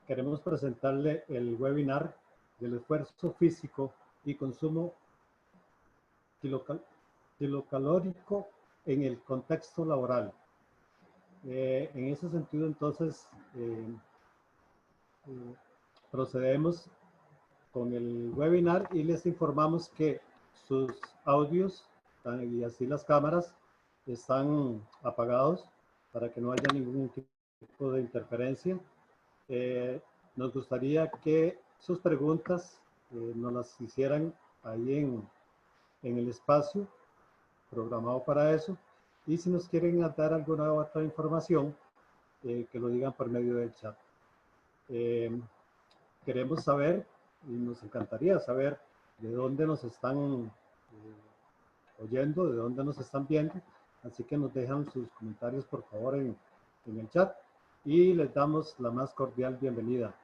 queremos presentarle el webinar del esfuerzo físico y consumo kilocalórico en el contexto laboral. En ese sentido, entonces, procedemos con el webinar y les informamos que sus audios y así las cámaras están apagados para que no haya ningún tipo de interferencia. Nos gustaría que sus preguntas nos las hicieran ahí en el espacio programado para eso, y si nos quieren dar alguna otra información, que lo digan por medio del chat. Queremos saber, y nos encantaría saber, de dónde nos están oyendo, de dónde nos están viendo, así que nos dejan sus comentarios por favor en el chat y les damos la más cordial bienvenida.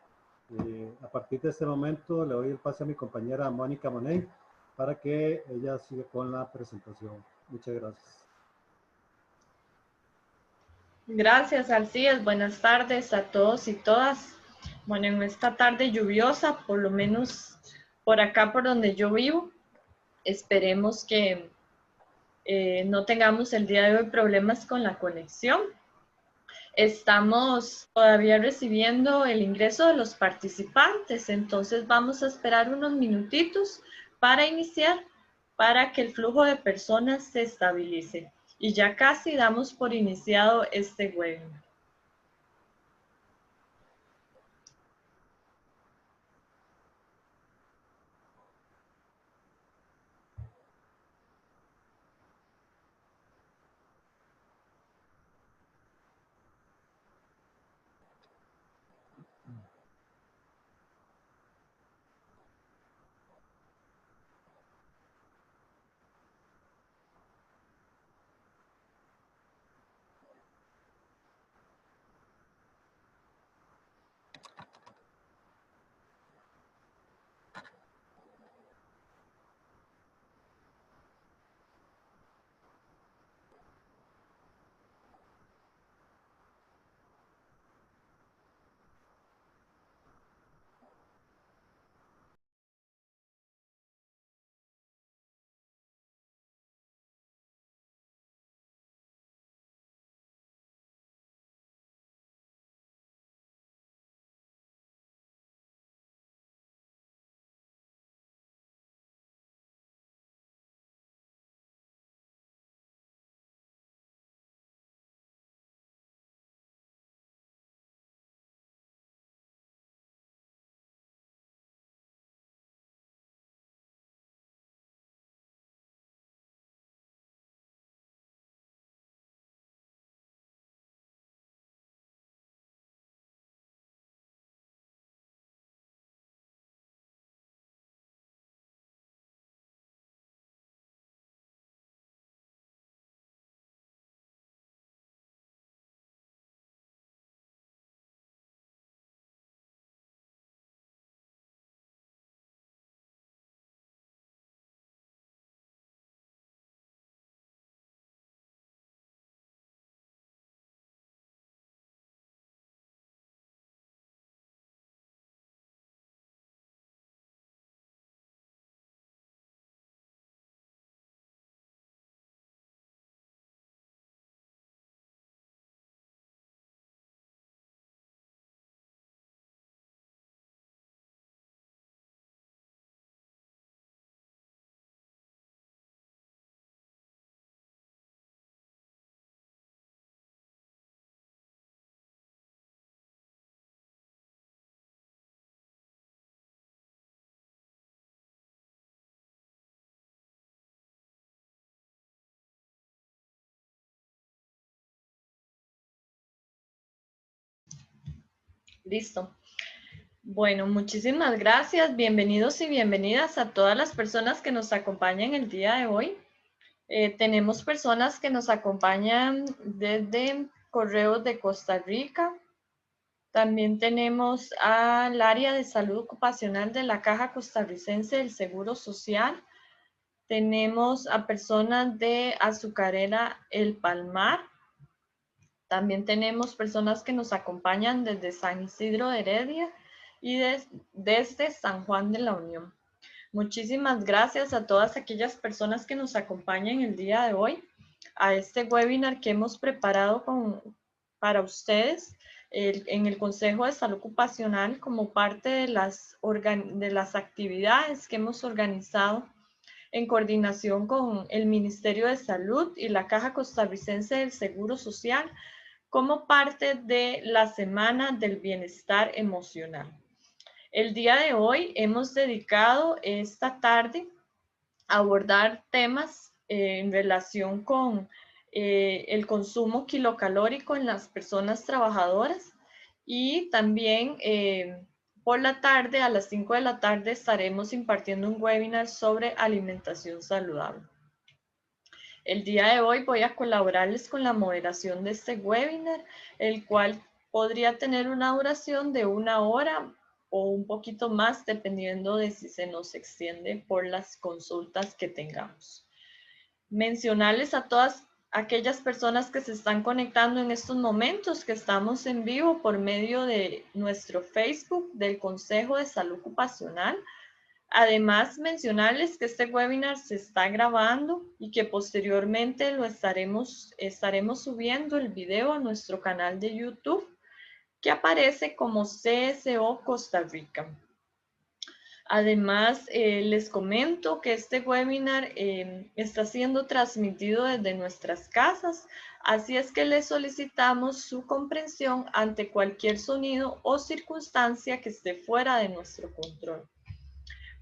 A partir de este momento le doy el pase a mi compañera Mónica Monet para que ella siga con la presentación. Muchas gracias. Gracias, Alcides. Buenas tardes a todos y todas. Bueno, en esta tarde lluviosa, por lo menos por acá por donde yo vivo, esperemos que no tengamos el día de hoy problemas con la conexión. Estamos todavía recibiendo el ingreso de los participantes, entonces vamos a esperar unos minutitos para iniciar, para que el flujo de personas se estabilice. Y ya casi damos por iniciado este webinar. Listo. Bueno, muchísimas gracias. Bienvenidos y bienvenidas a todas las personas que nos acompañan el día de hoy. Tenemos personas que nos acompañan desde Correos de Costa Rica. También tenemos al área de salud ocupacional de la Caja Costarricense del Seguro Social. Tenemos a personas de Azucarera El Palmar. También tenemos personas que nos acompañan desde San Isidro de Heredia y desde San Juan de la Unión. Muchísimas gracias a todas aquellas personas que nos acompañan el día de hoy a este webinar que hemos preparado para ustedes en el Consejo de Salud Ocupacional como parte de las actividades que hemos organizado en coordinación con el Ministerio de Salud y la Caja Costarricense del Seguro Social como parte de la Semana del Bienestar Emocional. El día de hoy hemos dedicado esta tarde a abordar temas en relación con el consumo kilocalórico en las personas trabajadoras y también por la tarde, a las 5 de la tarde, estaremos impartiendo un webinar sobre alimentación saludable. El día de hoy voy a colaborarles con la moderación de este webinar, el cual podría tener una duración de 1 hora o un poquito más, dependiendo de si se nos extiende por las consultas que tengamos. Mencionarles a todas aquellas personas que se están conectando en estos momentos que estamos en vivo por medio de nuestro Facebook del Consejo de Salud Ocupacional. Además, mencionarles que este webinar se está grabando y que posteriormente lo estaremos subiendo el video a nuestro canal de YouTube, que aparece como CSO Costa Rica. Además, les comento que este webinar está siendo transmitido desde nuestras casas, así es que les solicitamos su comprensión ante cualquier sonido o circunstancia que esté fuera de nuestro control.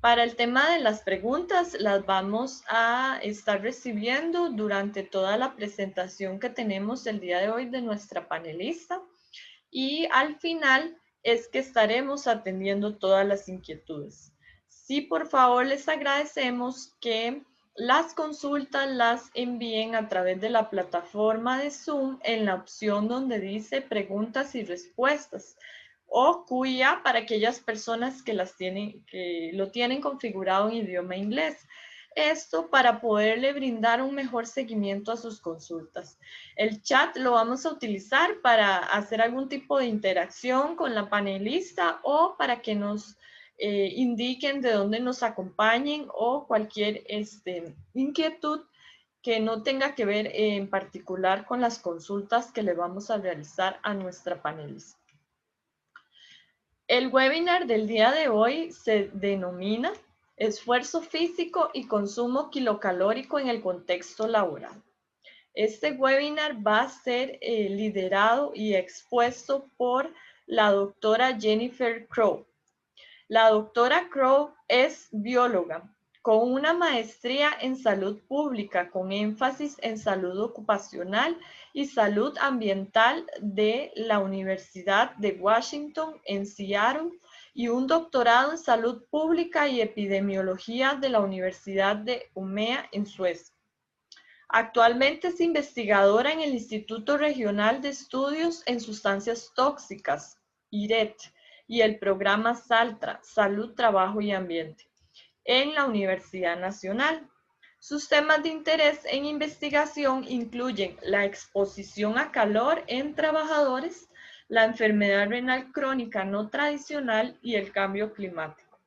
Para el tema de las preguntas, las vamos a estar recibiendo durante toda la presentación que tenemos el día de hoy de nuestra panelista. Y al final es que estaremos atendiendo todas las inquietudes. Sí, por favor, les agradecemos que las consultas las envíen a través de la plataforma de Zoom en la opción donde dice preguntas y respuestas, o QIA para aquellas personas que lo tienen configurado en idioma inglés. Esto para poderle brindar un mejor seguimiento a sus consultas. El chat lo vamos a utilizar para hacer algún tipo de interacción con la panelista o para que nos indiquen de dónde nos acompañen o cualquier inquietud que no tenga que ver en particular con las consultas que le vamos a realizar a nuestra panelista. El webinar del día de hoy se denomina Esfuerzo físico y consumo kilocalórico en el contexto laboral. Este webinar va a ser liderado y expuesto por la doctora Jennifer Crow. La doctora Crow es bióloga con una maestría en salud pública con énfasis en salud ocupacional y salud ambiental de la Universidad de Washington en Seattle y un doctorado en salud pública y epidemiología de la Universidad de Umeå en Suecia. Actualmente es investigadora en el Instituto Regional de Estudios en Sustancias Tóxicas, IRET, y el programa SALTRA, Salud, Trabajo y Ambiente, en la Universidad Nacional. Sus temas de interés en investigación incluyen la exposición a calor en trabajadores, la enfermedad renal crónica no tradicional y el cambio climático.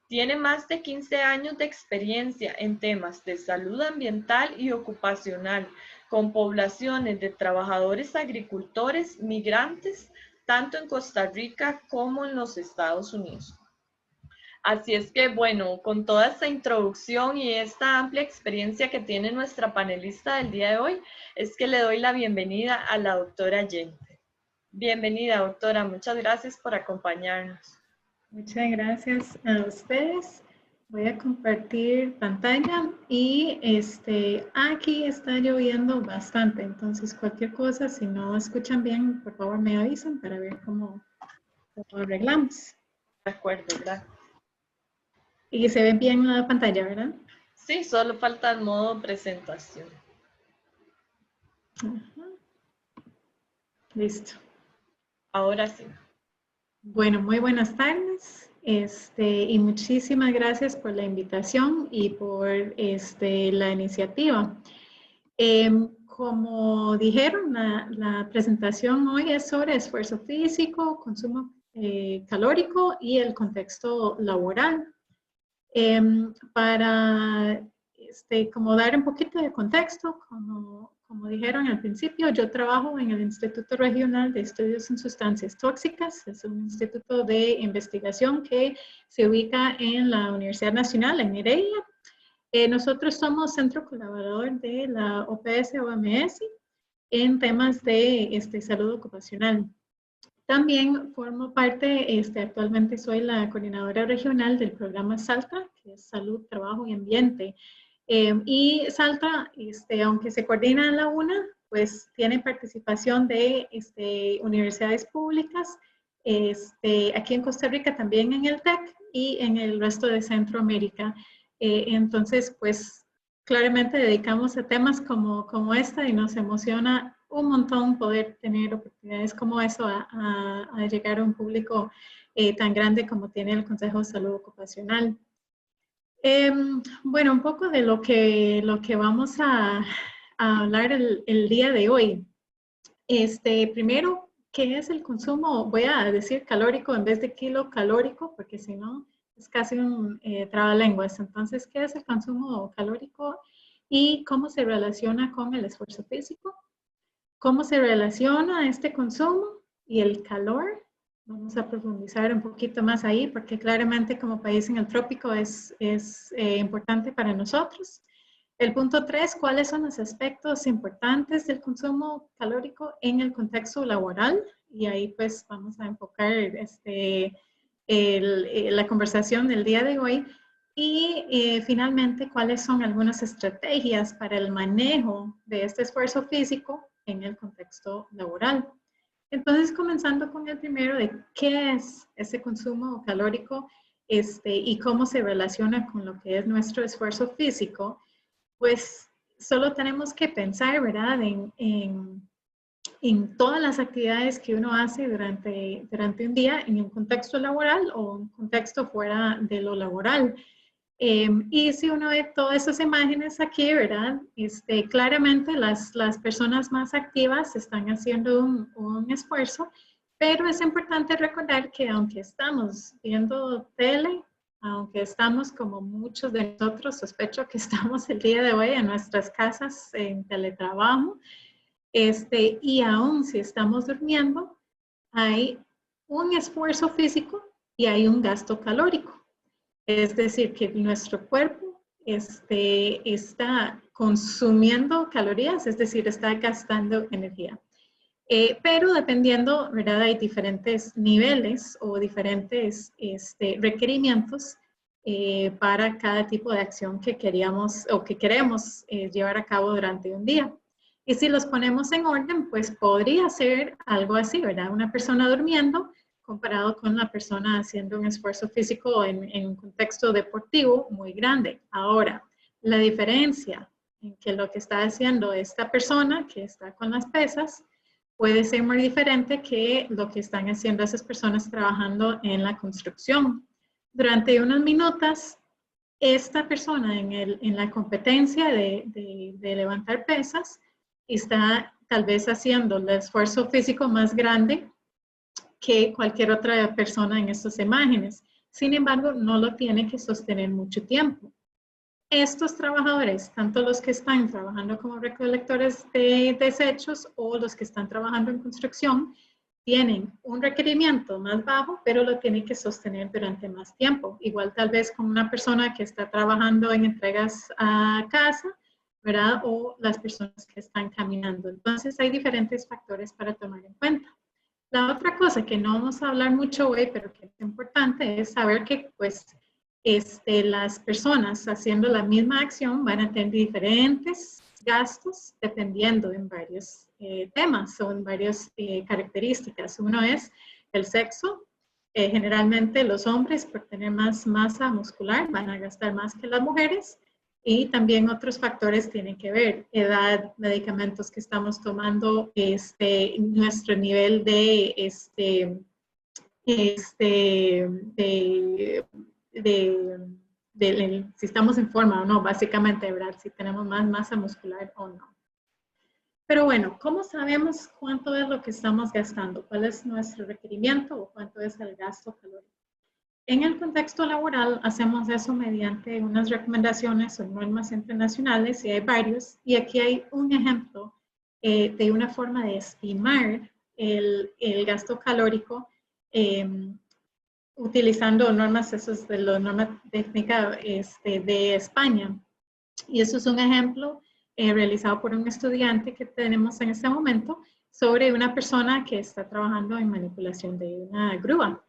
Tiene más de 15 años de experiencia en temas de salud ambiental y ocupacional, con poblaciones de trabajadores agricultores migrantes, tanto en Costa Rica como en los Estados Unidos. Así es que, bueno, con toda esta introducción y esta amplia experiencia que tiene nuestra panelista del día de hoy, es que le doy la bienvenida a la doctora Jennifer. Bienvenida, doctora. Muchas gracias por acompañarnos. Muchas gracias a ustedes. Voy a compartir pantalla y aquí está lloviendo bastante, entonces cualquier cosa, si no escuchan bien, por favor me avisan para ver cómo arreglamos. De acuerdo, gracias. Y se ve bien la pantalla, ¿verdad? Sí, solo falta el modo presentación. Ajá. Listo. Ahora sí. Bueno, muy buenas tardes. Y muchísimas gracias por la invitación y por la iniciativa. como dijeron, la presentación hoy es sobre esfuerzo físico, consumo calórico y el contexto laboral. Para como dar un poquito de contexto, como dijeron al principio, yo trabajo en el Instituto Regional de Estudios en Sustancias Tóxicas. Es un instituto de investigación que se ubica en la Universidad Nacional, en Heredia. Nosotros somos centro colaborador de la OPS-OMS en temas de salud ocupacional. También formo parte, actualmente soy la coordinadora regional del programa SALTA, que es Salud, Trabajo y Ambiente. Y SALTA, aunque se coordina en la UNA, pues tiene participación de universidades públicas, aquí en Costa Rica también en el TEC y en el resto de Centroamérica. Entonces, pues claramente dedicamos a temas como esta y nos emociona un montón poder tener oportunidades como eso a llegar a un público tan grande como tiene el Consejo de Salud Ocupacional. Bueno, un poco de lo que vamos a hablar el día de hoy. Primero, ¿qué es el consumo? Voy a decir calórico en vez de kilocalórico, porque si no es casi un trabalenguas. Entonces, ¿qué es el consumo calórico y cómo se relaciona con el esfuerzo físico? ¿Cómo se relaciona este consumo y el calor? Vamos a profundizar un poquito más ahí, porque claramente como país en el trópico es importante para nosotros. El punto 3, ¿cuáles son los aspectos importantes del consumo calórico en el contexto laboral? Y ahí pues vamos a enfocar la conversación del día de hoy. Y finalmente, ¿cuáles son algunas estrategias para el manejo de este esfuerzo físico en el contexto laboral? Entonces, comenzando con el primero de qué es ese consumo calórico y cómo se relaciona con lo que es nuestro esfuerzo físico, pues solo tenemos que pensar, ¿verdad?, en todas las actividades que uno hace durante un día en un contexto laboral o un contexto fuera de lo laboral. Y si uno ve todas esas imágenes aquí, ¿verdad? Claramente las personas más activas están haciendo un esfuerzo, pero es importante recordar que aunque estamos viendo tele, aunque estamos como muchos de nosotros, sospecho que estamos el día de hoy en nuestras casas en teletrabajo, y aún si estamos durmiendo, hay un esfuerzo físico y hay un gasto calórico. Es decir, que nuestro cuerpo está consumiendo calorías, es decir, está gastando energía. Pero dependiendo, ¿verdad? Hay diferentes niveles o diferentes requerimientos para cada tipo de acción que queríamos o que queremos llevar a cabo durante un día. Y si los ponemos en orden, pues podría ser algo así, ¿verdad? Una persona durmiendo comparado con la persona haciendo un esfuerzo físico en un contexto deportivo muy grande. Ahora, la diferencia en que lo que está haciendo esta persona que está con las pesas puede ser muy diferente que lo que están haciendo esas personas trabajando en la construcción. Durante unos minutos, esta persona en la competencia de levantar pesas está tal vez haciendo el esfuerzo físico más grande que cualquier otra persona en estas imágenes. Sin embargo, no lo tiene que sostener mucho tiempo. Estos trabajadores, tanto los que están trabajando como recolectores de desechos o los que están trabajando en construcción, tienen un requerimiento más bajo, pero lo tienen que sostener durante más tiempo. Igual tal vez con una persona que está trabajando en entregas a casa, ¿verdad? O las personas que están caminando. Entonces hay diferentes factores para tomar en cuenta. La otra cosa que no vamos a hablar mucho hoy, pero que es importante, es saber que pues las personas haciendo la misma acción van a tener diferentes gastos dependiendo en varios temas o en varias características. Uno es el sexo. Generalmente los hombres, por tener más masa muscular, van a gastar más que las mujeres. Y también otros factores tienen que ver, edad, medicamentos que estamos tomando, nuestro nivel si estamos en forma o no, básicamente, ¿verdad? Si tenemos más masa muscular o no. Pero bueno, ¿cómo sabemos cuánto es lo que estamos gastando? ¿Cuál es nuestro requerimiento o cuánto es el gasto calórico? En el contexto laboral hacemos eso mediante unas recomendaciones o normas internacionales y hay varios. Y aquí hay un ejemplo de una forma de estimar el gasto calórico utilizando normas, eso es de la norma técnica de España. Y eso es un ejemplo realizado por un estudiante que tenemos en este momento sobre una persona que está trabajando en manipulación de una grúa.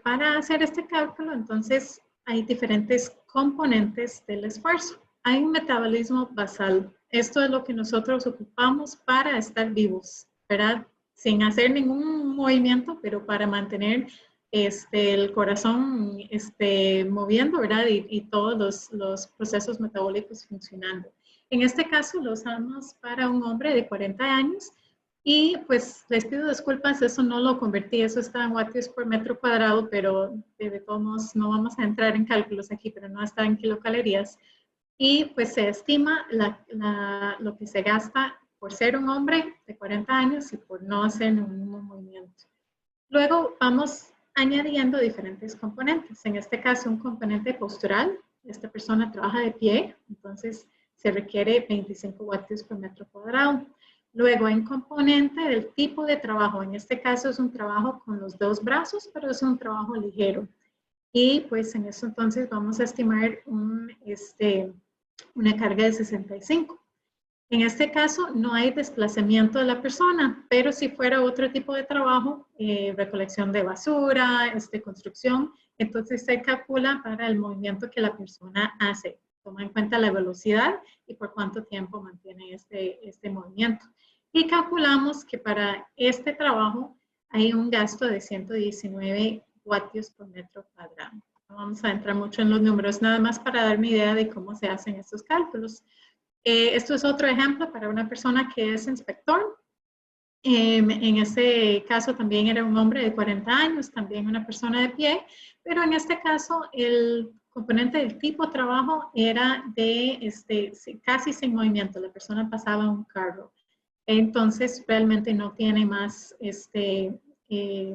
Para hacer este cálculo, entonces, hay diferentes componentes del esfuerzo. Hay un metabolismo basal. Esto es lo que nosotros ocupamos para estar vivos, ¿verdad? Sin hacer ningún movimiento, pero para mantener el corazón moviendo, ¿verdad? Y todos los procesos metabólicos funcionando. En este caso lo usamos para un hombre de 40 años y pues les pido disculpas, eso no lo convertí, eso está en vatios por metro cuadrado, pero de todos modos no vamos a entrar en cálculos aquí, pero no está en kilocalorías. Y pues se estima lo que se gasta por ser un hombre de 40 años y por no hacer ningún movimiento. Luego vamos añadiendo diferentes componentes. En este caso, un componente postural. Esta persona trabaja de pie, entonces se requiere 25 vatios por metro cuadrado. Luego hay un componente del tipo de trabajo. En este caso es un trabajo con los dos brazos, pero es un trabajo ligero. Y pues en eso entonces vamos a estimar una carga de 65. En este caso no hay desplazamiento de la persona, pero si fuera otro tipo de trabajo, recolección de basura, construcción, entonces se calcula para el movimiento que la persona hace. Toma en cuenta la velocidad y por cuánto tiempo mantiene este movimiento. Y calculamos que para este trabajo hay un gasto de 119 vatios por metro cuadrado. No vamos a entrar mucho en los números, nada más para darme idea de cómo se hacen estos cálculos. Esto es otro ejemplo para una persona que es inspector. En este caso también era un hombre de 40 años, también una persona de pie, pero en este caso el componente del tipo de trabajo era de casi sin movimiento, la persona pasaba un carro. Entonces realmente no tiene más,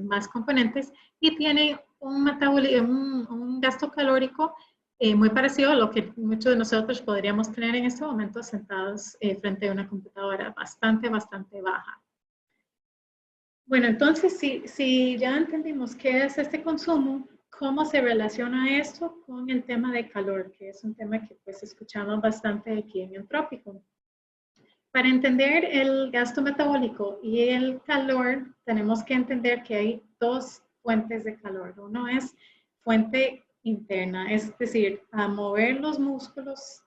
más componentes y tiene un gasto calórico muy parecido a lo que muchos de nosotros podríamos tener en este momento sentados frente a una computadora bastante baja. Bueno, entonces si ya entendimos qué es este consumo, ¿cómo se relaciona esto con el tema de calor? Que es un tema que pues escuchamos bastante aquí en el trópico. Para entender el gasto metabólico y el calor, tenemos que entender que hay dos fuentes de calor. Uno es fuente interna, es decir, a mover los músculos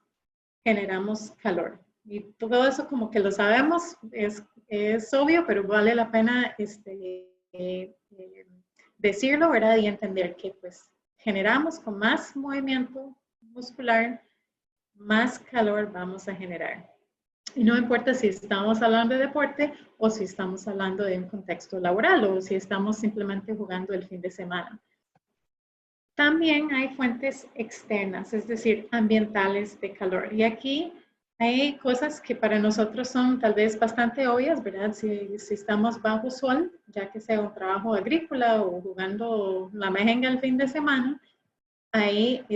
generamos calor. Y todo eso como que lo sabemos, es obvio, pero vale la pena decirlo, ¿verdad? Y entender que pues generamos con más movimiento muscular, más calor vamos a generar. Y no importa si estamos hablando de deporte o si estamos hablando de un contexto laboral o si estamos simplemente jugando el fin de semana. También hay fuentes externas, es decir, ambientales de calor. Y aquí hay cosas que para nosotros son tal vez bastante obvias, ¿verdad? Si estamos bajo sol, ya que sea un trabajo agrícola o jugando la mejenga el fin de semana, hay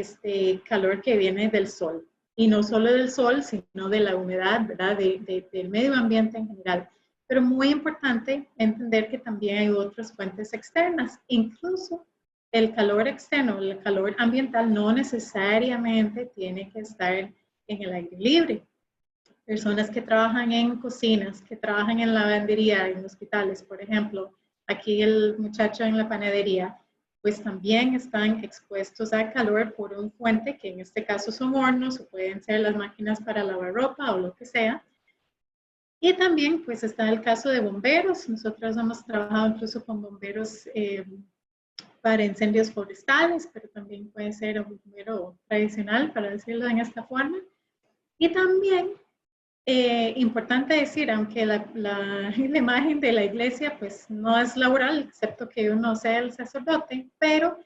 calor que viene del sol. Y no solo del sol, sino de la humedad, ¿verdad? Del medio ambiente en general. Pero muy importante entender que también hay otras fuentes externas. Incluso el calor externo, el calor ambiental no necesariamente tiene que estar en el aire libre. Personas que trabajan en cocinas, que trabajan en lavandería, en hospitales, por ejemplo. Aquí el muchacho en la panadería, pues también están expuestos al calor por un fuente, que en este caso son hornos, o pueden ser las máquinas para lavar ropa o lo que sea. Y también pues está el caso de bomberos. Nosotros hemos trabajado incluso con bomberos para incendios forestales, pero también puede ser un bombero tradicional, para decirlo en esta forma. Y también importante decir, aunque la imagen de la iglesia pues no es laboral, excepto que uno sea el sacerdote, pero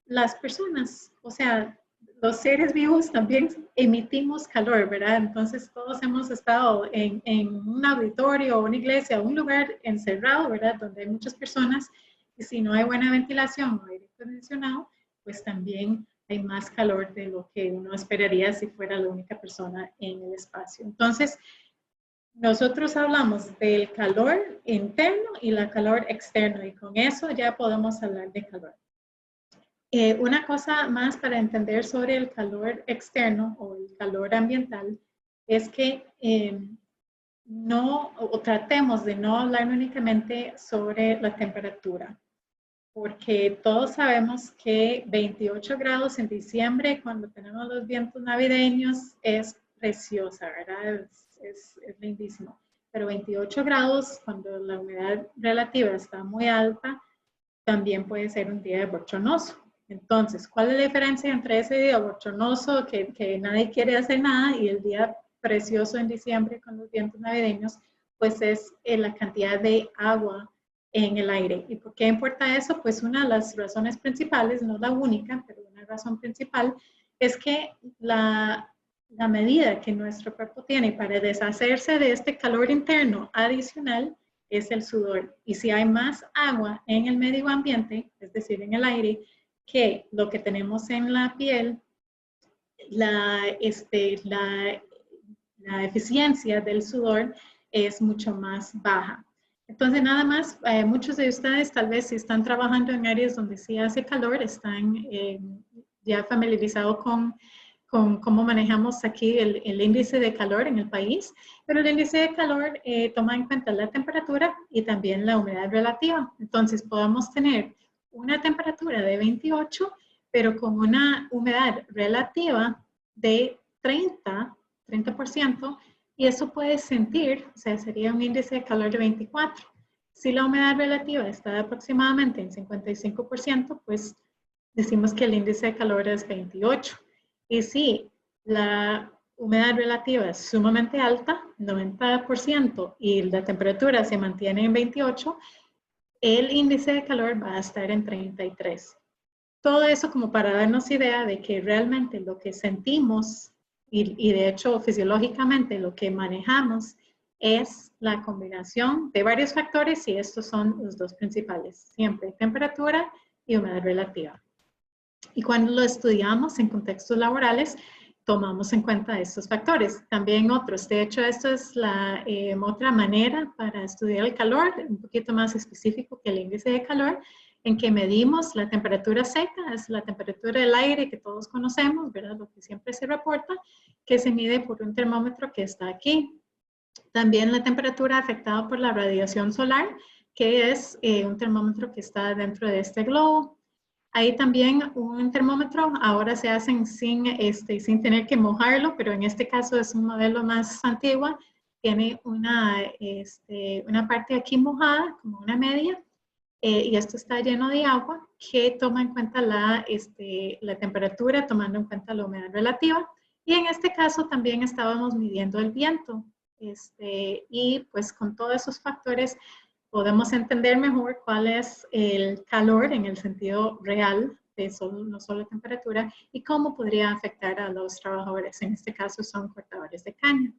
las personas, o sea, los seres vivos también emitimos calor, ¿verdad? Entonces todos hemos estado en un auditorio o una iglesia o un lugar encerrado, ¿verdad? Donde hay muchas personas y si no hay buena ventilación o aire acondicionado, pues también hay más calor de lo que uno esperaría si fuera la única persona en el espacio. Entonces, nosotros hablamos del calor interno y la calor externo y con eso ya podemos hablar de calor. Una cosa más para entender sobre el calor externo o el calor ambiental es que tratemos de no hablar únicamente sobre la temperatura, porque todos sabemos que 28 grados en diciembre, cuando tenemos los vientos navideños, es preciosa, ¿verdad? Es lindísimo. Pero 28 grados, cuando la humedad relativa está muy alta, también puede ser un día bochornoso. Entonces, ¿cuál es la diferencia entre ese día bochornoso que nadie quiere hacer nada y el día precioso en diciembre con los vientos navideños? Pues es la cantidad de agua en el aire. ¿Y por qué importa eso? Pues una de las razones principales, no la única, pero una razón principal, es que la medida que nuestro cuerpo tiene para deshacerse de este calor interno adicional es el sudor. Y si hay más agua en el medio ambiente, es decir, en el aire, que lo que tenemos en la piel, la eficiencia del sudor es mucho más baja. Entonces, nada más, muchos de ustedes tal vez si están trabajando en áreas donde sí hace calor, están ya familiarizados con cómo manejamos aquí el índice de calor en el país, pero el índice de calor toma en cuenta la temperatura y también la humedad relativa. Entonces, podemos tener una temperatura de 28, pero con una humedad relativa de 30%, y eso puede sentir, o sea, sería un índice de calor de 24. Si la humedad relativa está aproximadamente en 55%, pues decimos que el índice de calor es 28. Y si la humedad relativa es sumamente alta, 90%, y la temperatura se mantiene en 28, el índice de calor va a estar en 33. Todo eso como para darnos idea de que realmente lo que sentimos y de hecho fisiológicamente lo que manejamos es la combinación de varios factores y estos son los dos principales, siempre temperatura y humedad relativa. Y cuando lo estudiamos en contextos laborales, tomamos en cuenta estos factores. También otros. De hecho, esto es la otra manera para estudiar el calor, un poquito más específico que el índice de calor, en que medimos la temperatura seca, es la temperatura del aire que todos conocemos, ¿verdad? Lo que siempre se reporta, que se mide por un termómetro que está aquí. También la temperatura afectada por la radiación solar, que es un termómetro que está dentro de este globo. Hay también un termómetro, ahora se hacen sin tener que mojarlo, pero en este caso es un modelo más antiguo. Tiene una parte aquí mojada, como una media, y esto está lleno de agua que toma en cuenta la temperatura, tomando en cuenta la humedad relativa. Y en este caso también estábamos midiendo el viento. Y pues con todos esos factores podemos entender mejor cuál es el calor en el sentido real de no solo temperatura y cómo podría afectar a los trabajadores. En este caso son cortadores de caña.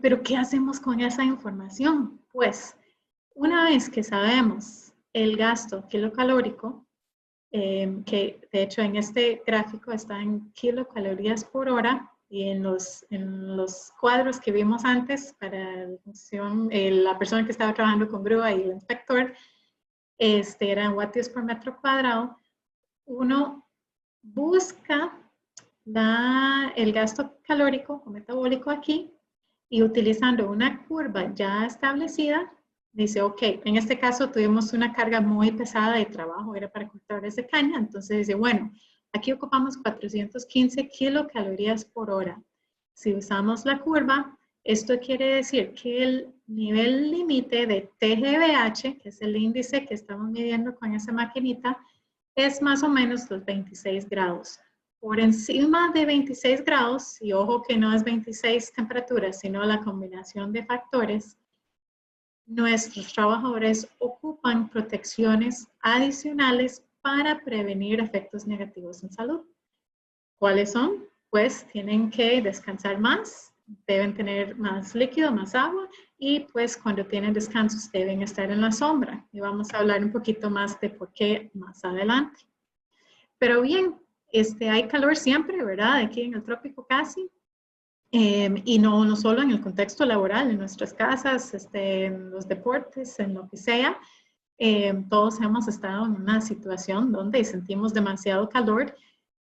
Pero ¿qué hacemos con esa información? Pues una vez que sabemos el gasto kilocalórico, que de hecho en este gráfico está en kilocalorías por hora, y en los cuadros que vimos antes para la persona que estaba trabajando con grúa y el inspector, eran vatios por metro cuadrado, uno busca el gasto calórico o metabólico aquí y utilizando una curva ya establecida, dice, ok, en este caso tuvimos una carga muy pesada de trabajo, era para cortadores de caña, entonces dice, bueno, aquí ocupamos 415 kilocalorías por hora. Si usamos la curva, esto quiere decir que el nivel límite de TGVH, que es el índice que estamos midiendo con esa maquinita, es más o menos los 26 grados. Por encima de 26 grados, y ojo que no es 26 temperaturas, sino la combinación de factores, nuestros trabajadores ocupan protecciones adicionales para prevenir efectos negativos en salud. ¿Cuáles son? Pues tienen que descansar más, deben tener más líquido, más agua, y pues cuando tienen descansos deben estar en la sombra. Y vamos a hablar un poquito más de por qué más adelante. Pero bien, hay calor siempre, ¿verdad? Aquí en el trópico casi. Y no solo en el contexto laboral, en nuestras casas, en los deportes, en lo que sea. Todos hemos estado en una situación donde sentimos demasiado calor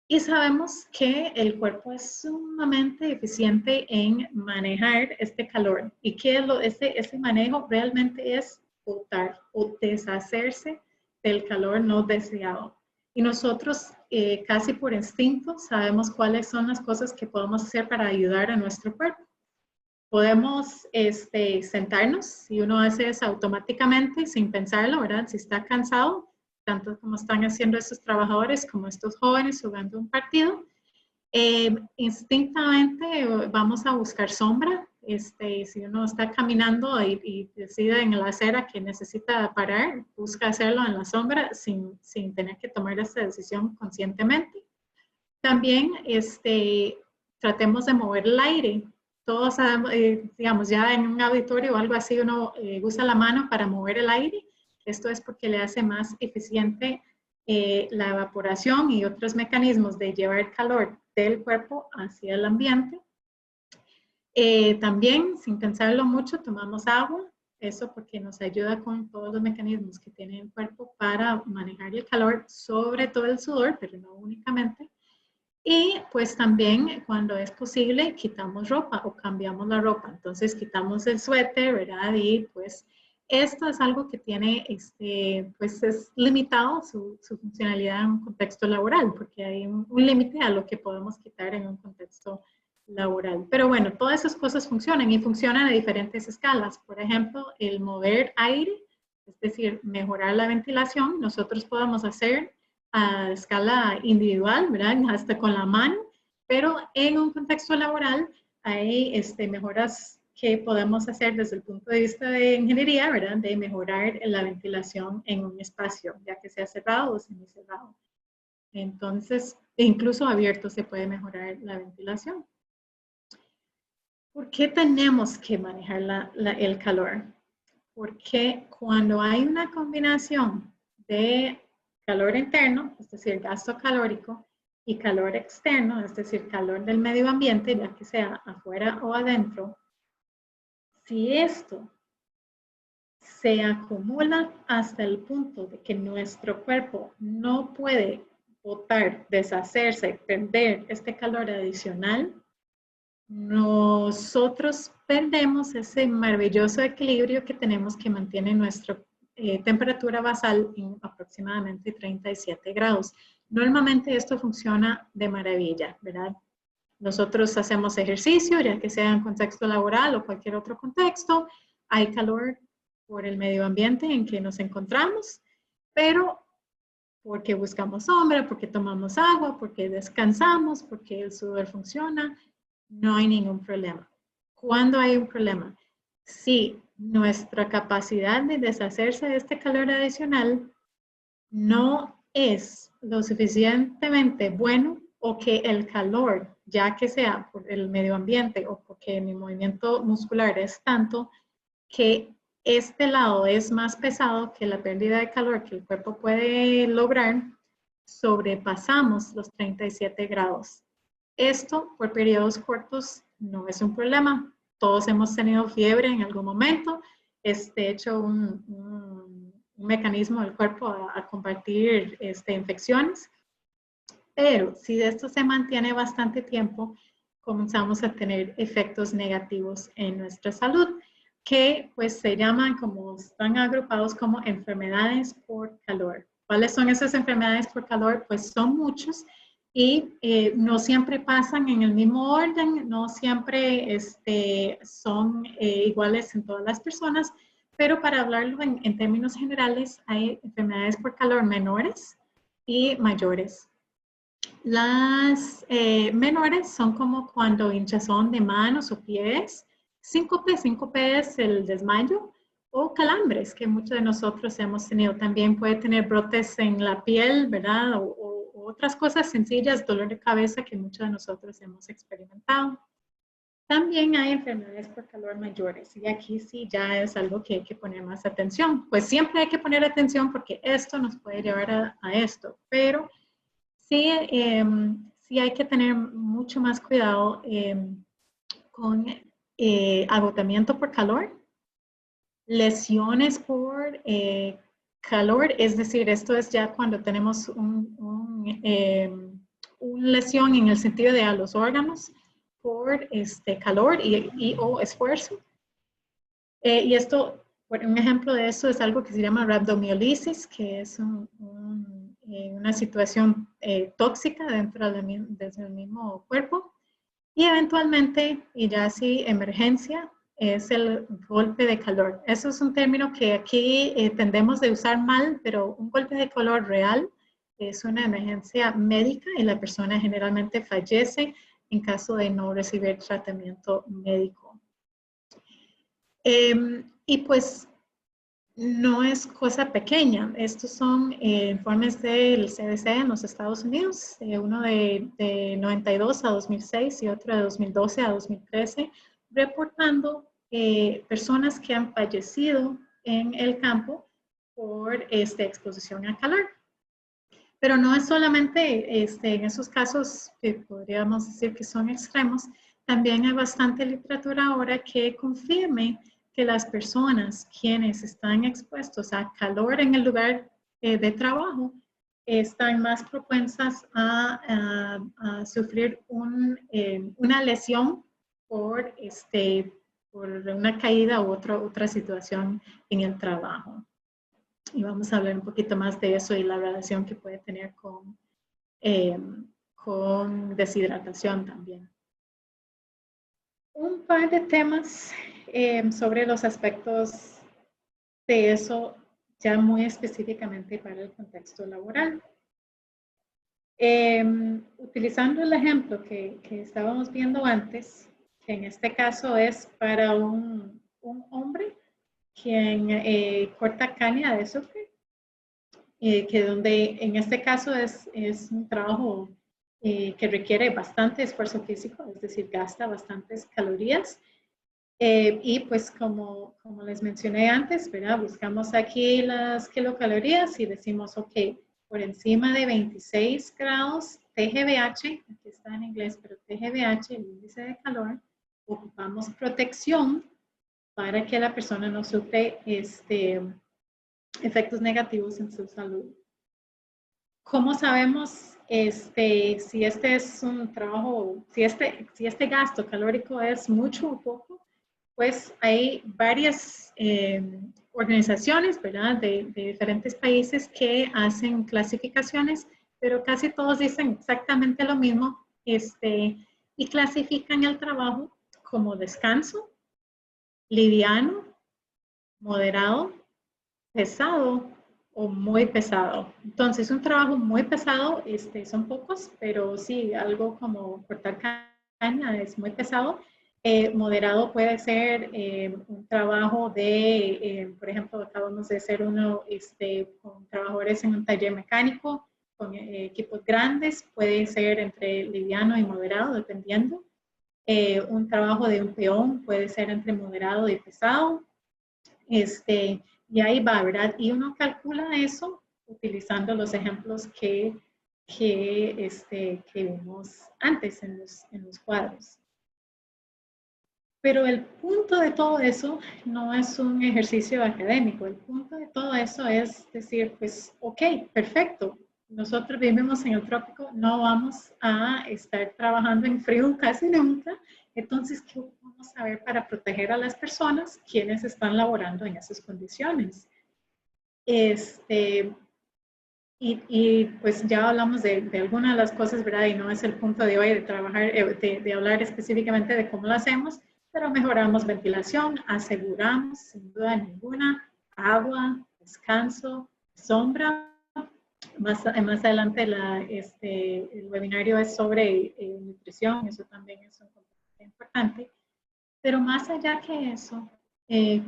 y sabemos que el cuerpo es sumamente eficiente en manejar este calor. Y que ese manejo realmente es botar o deshacerse del calor no deseado. Y nosotros casi por instinto sabemos cuáles son las cosas que podemos hacer para ayudar a nuestro cuerpo. Podemos sentarnos, si uno hace eso automáticamente, sin pensarlo, ¿verdad? Si está cansado, tanto como están haciendo estos trabajadores como estos jóvenes jugando un partido, instintamente vamos a buscar sombra. Si uno está caminando y decide en la acera que necesita parar, busca hacerlo en la sombra sin tener que tomar esa decisión conscientemente. También tratemos de mover el aire. Todos sabemos, digamos, ya en un auditorio o algo así, uno usa la mano para mover el aire. Esto es porque le hace más eficiente la evaporación y otros mecanismos de llevar calor del cuerpo hacia el ambiente. También, sin pensarlo mucho, tomamos agua. Eso porque nos ayuda con todos los mecanismos que tiene el cuerpo para manejar el calor, sobre todo el sudor, pero no únicamente. Y pues también cuando es posible quitamos ropa o cambiamos la ropa. Entonces quitamos el suéter, ¿verdad? Y pues esto es algo que tiene, pues es limitado su funcionalidad en un contexto laboral, porque hay un límite a lo que podemos quitar en un contexto laboral. Pero bueno, todas esas cosas funcionan y funcionan a diferentes escalas. Por ejemplo, el mover aire, es decir, mejorar la ventilación, nosotros podemos hacer a escala individual, ¿verdad? Hasta con la mano, pero en un contexto laboral hay mejoras que podemos hacer desde el punto de vista de ingeniería, ¿verdad? De mejorar la ventilación en un espacio, ya que sea cerrado o semicerrado. Entonces, incluso abierto se puede mejorar la ventilación. ¿Por qué tenemos que manejar el calor? Porque cuando hay una combinación de calor interno, es decir, gasto calórico, y calor externo, es decir, calor del medio ambiente, ya que sea afuera o adentro, si esto se acumula hasta el punto de que nuestro cuerpo no puede botar, deshacerse, perder este calor adicional, nosotros perdemos ese maravilloso equilibrio que tenemos que mantener nuestra temperatura basal en aproximadamente 37 grados. Normalmente esto funciona de maravilla, ¿verdad? Nosotros hacemos ejercicio, ya que sea en contexto laboral o cualquier otro contexto, hay calor por el medio ambiente en que nos encontramos, pero porque buscamos sombra, porque tomamos agua, porque descansamos, porque el sudor funciona, no hay ningún problema. ¿Cuándo hay un problema? Si nuestra capacidad de deshacerse de este calor adicional no es lo suficientemente bueno o que el calor, ya que sea por el medio ambiente o porque mi movimiento muscular es tanto que este lado es más pesado que la pérdida de calor que el cuerpo puede lograr, sobrepasamos los 37 grados. Esto por periodos cortos no es un problema. Todos hemos tenido fiebre en algún momento. Es de hecho un mecanismo del cuerpo a combatir infecciones. Pero si esto se mantiene bastante tiempo, comenzamos a tener efectos negativos en nuestra salud, que pues se llaman, como están agrupados como enfermedades por calor. ¿Cuáles son esas enfermedades por calor? Pues son muchos y no siempre pasan en el mismo orden, no siempre son iguales en todas las personas, pero para hablarlo en términos generales, hay enfermedades por calor menores y mayores. Las menores son como cuando hinchazón de manos o pies, síncope es el desmayo, o calambres que muchos de nosotros hemos tenido. También puede tener brotes en la piel, ¿verdad? O otras cosas sencillas, dolor de cabeza que muchos de nosotros hemos experimentado. También hay enfermedades por calor mayores y aquí sí ya es algo que hay que poner más atención. Pues siempre hay que poner atención porque esto nos puede llevar a esto, pero sí, sí hay que tener mucho más cuidado con agotamiento por calor, lesiones por calor, es decir, esto es ya cuando tenemos una lesión en el sentido de a los órganos por calor o esfuerzo. Y esto, un ejemplo de eso es algo que se llama rhabdomiolisis, que es una situación tóxica dentro del mismo cuerpo. Y eventualmente, y ya sí, emergencia, es el golpe de calor. Eso es un término que aquí tendemos de usar mal, pero un golpe de calor real es una emergencia médica y la persona generalmente fallece en caso de no recibir tratamiento médico. Y pues no es cosa pequeña. Estos son informes del CDC en los Estados Unidos, uno de 92 a 2006 y otro de 2012 a 2013, reportando personas que han fallecido en el campo por exposición al calor. Pero no es solamente en esos casos que podríamos decir que son extremos, también hay bastante literatura ahora que confirme que las personas quienes están expuestos a calor en el lugar de trabajo están más propensas a sufrir una lesión por una caída u otra situación en el trabajo. Y vamos a hablar un poquito más de eso y la relación que puede tener con deshidratación también. Un par de temas sobre los aspectos de eso ya muy específicamente para el contexto laboral. Utilizando el ejemplo que estábamos viendo antes, que en este caso es para un hombre quien corta caña de azúcar, que donde en este caso es un trabajo que requiere bastante esfuerzo físico, es decir, gasta bastantes calorías. Y pues como les mencioné antes, ¿verdad? Buscamos aquí las kilocalorías y decimos, ok, por encima de 26 grados TGVH, aquí está en inglés, pero TGVH, el índice de calor, ocupamos protección para que la persona no sufre efectos negativos en su salud. ¿Cómo sabemos si este es un trabajo, si este gasto calórico es mucho o poco? Pues hay varias organizaciones, ¿verdad? De diferentes países que hacen clasificaciones, pero casi todos dicen exactamente lo mismo y clasifican el trabajo como descanso, liviano, moderado, pesado o muy pesado. Entonces, un trabajo muy pesado, son pocos, pero sí, algo como cortar caña es muy pesado. Moderado puede ser un trabajo por ejemplo, acabamos de hacer uno con trabajadores en un taller mecánico, con equipos grandes, puede ser entre liviano y moderado, dependiendo. Un trabajo de un peón puede ser entre moderado y pesado. Y ahí va, ¿verdad? Y uno calcula eso utilizando los ejemplos que vimos antes en los cuadros. Pero el punto de todo eso no es un ejercicio académico. El punto de todo eso es decir, pues, ok, perfecto. Nosotros vivimos en el trópico, no vamos a estar trabajando en frío casi nunca. Entonces, ¿qué vamos a ver para proteger a las personas quienes están laborando en esas condiciones? Y pues ya hablamos de algunas de las cosas, ¿verdad? Y no es el punto de hoy de trabajar, de hablar específicamente de cómo lo hacemos, pero mejoramos ventilación, aseguramos sin duda ninguna agua, descanso, sombra. Más adelante el webinario es sobre nutrición, eso también es un componente importante. Pero más allá que eso,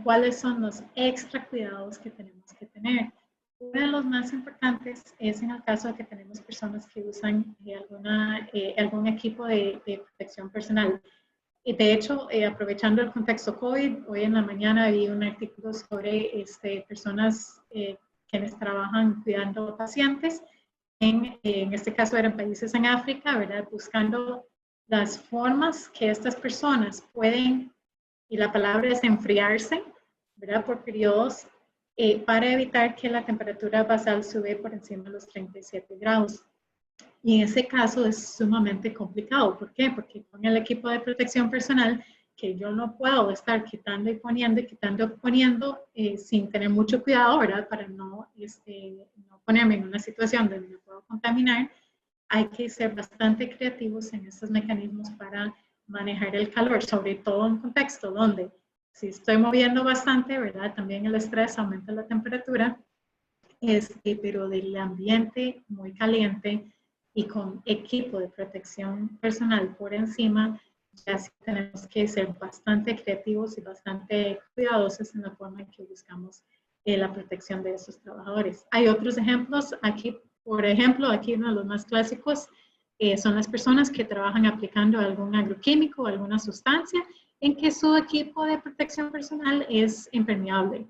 cuáles son los extra cuidados que tenemos que tener. Uno de los más importantes es en el caso de que tenemos personas que usan algún equipo de protección personal. Y de hecho, aprovechando el contexto COVID, hoy en la mañana vi un artículo sobre personas quienes trabajan cuidando pacientes. En este caso eran países en África, ¿verdad? Buscando las formas que estas personas pueden, y la palabra es enfriarse, ¿verdad? Por periodos para evitar que la temperatura basal sube por encima de los 37 grados. Y en ese caso es sumamente complicado. ¿Por qué? Porque con el equipo de protección personal, que yo no puedo estar quitando y poniendo sin tener mucho cuidado, ¿verdad? Para no ponerme en una situación donde me puedo contaminar, hay que ser bastante creativos en estos mecanismos para manejar el calor, sobre todo en un contexto donde si estoy moviendo bastante, ¿verdad? También el estrés aumenta la temperatura, pero del ambiente muy caliente y con equipo de protección personal por encima, ya sí tenemos que ser bastante creativos y bastante cuidadosos en la forma en que buscamos la protección de esos trabajadores. Hay otros ejemplos aquí, por ejemplo, aquí uno de los más clásicos son las personas que trabajan aplicando algún agroquímico o alguna sustancia en que su equipo de protección personal es impermeable.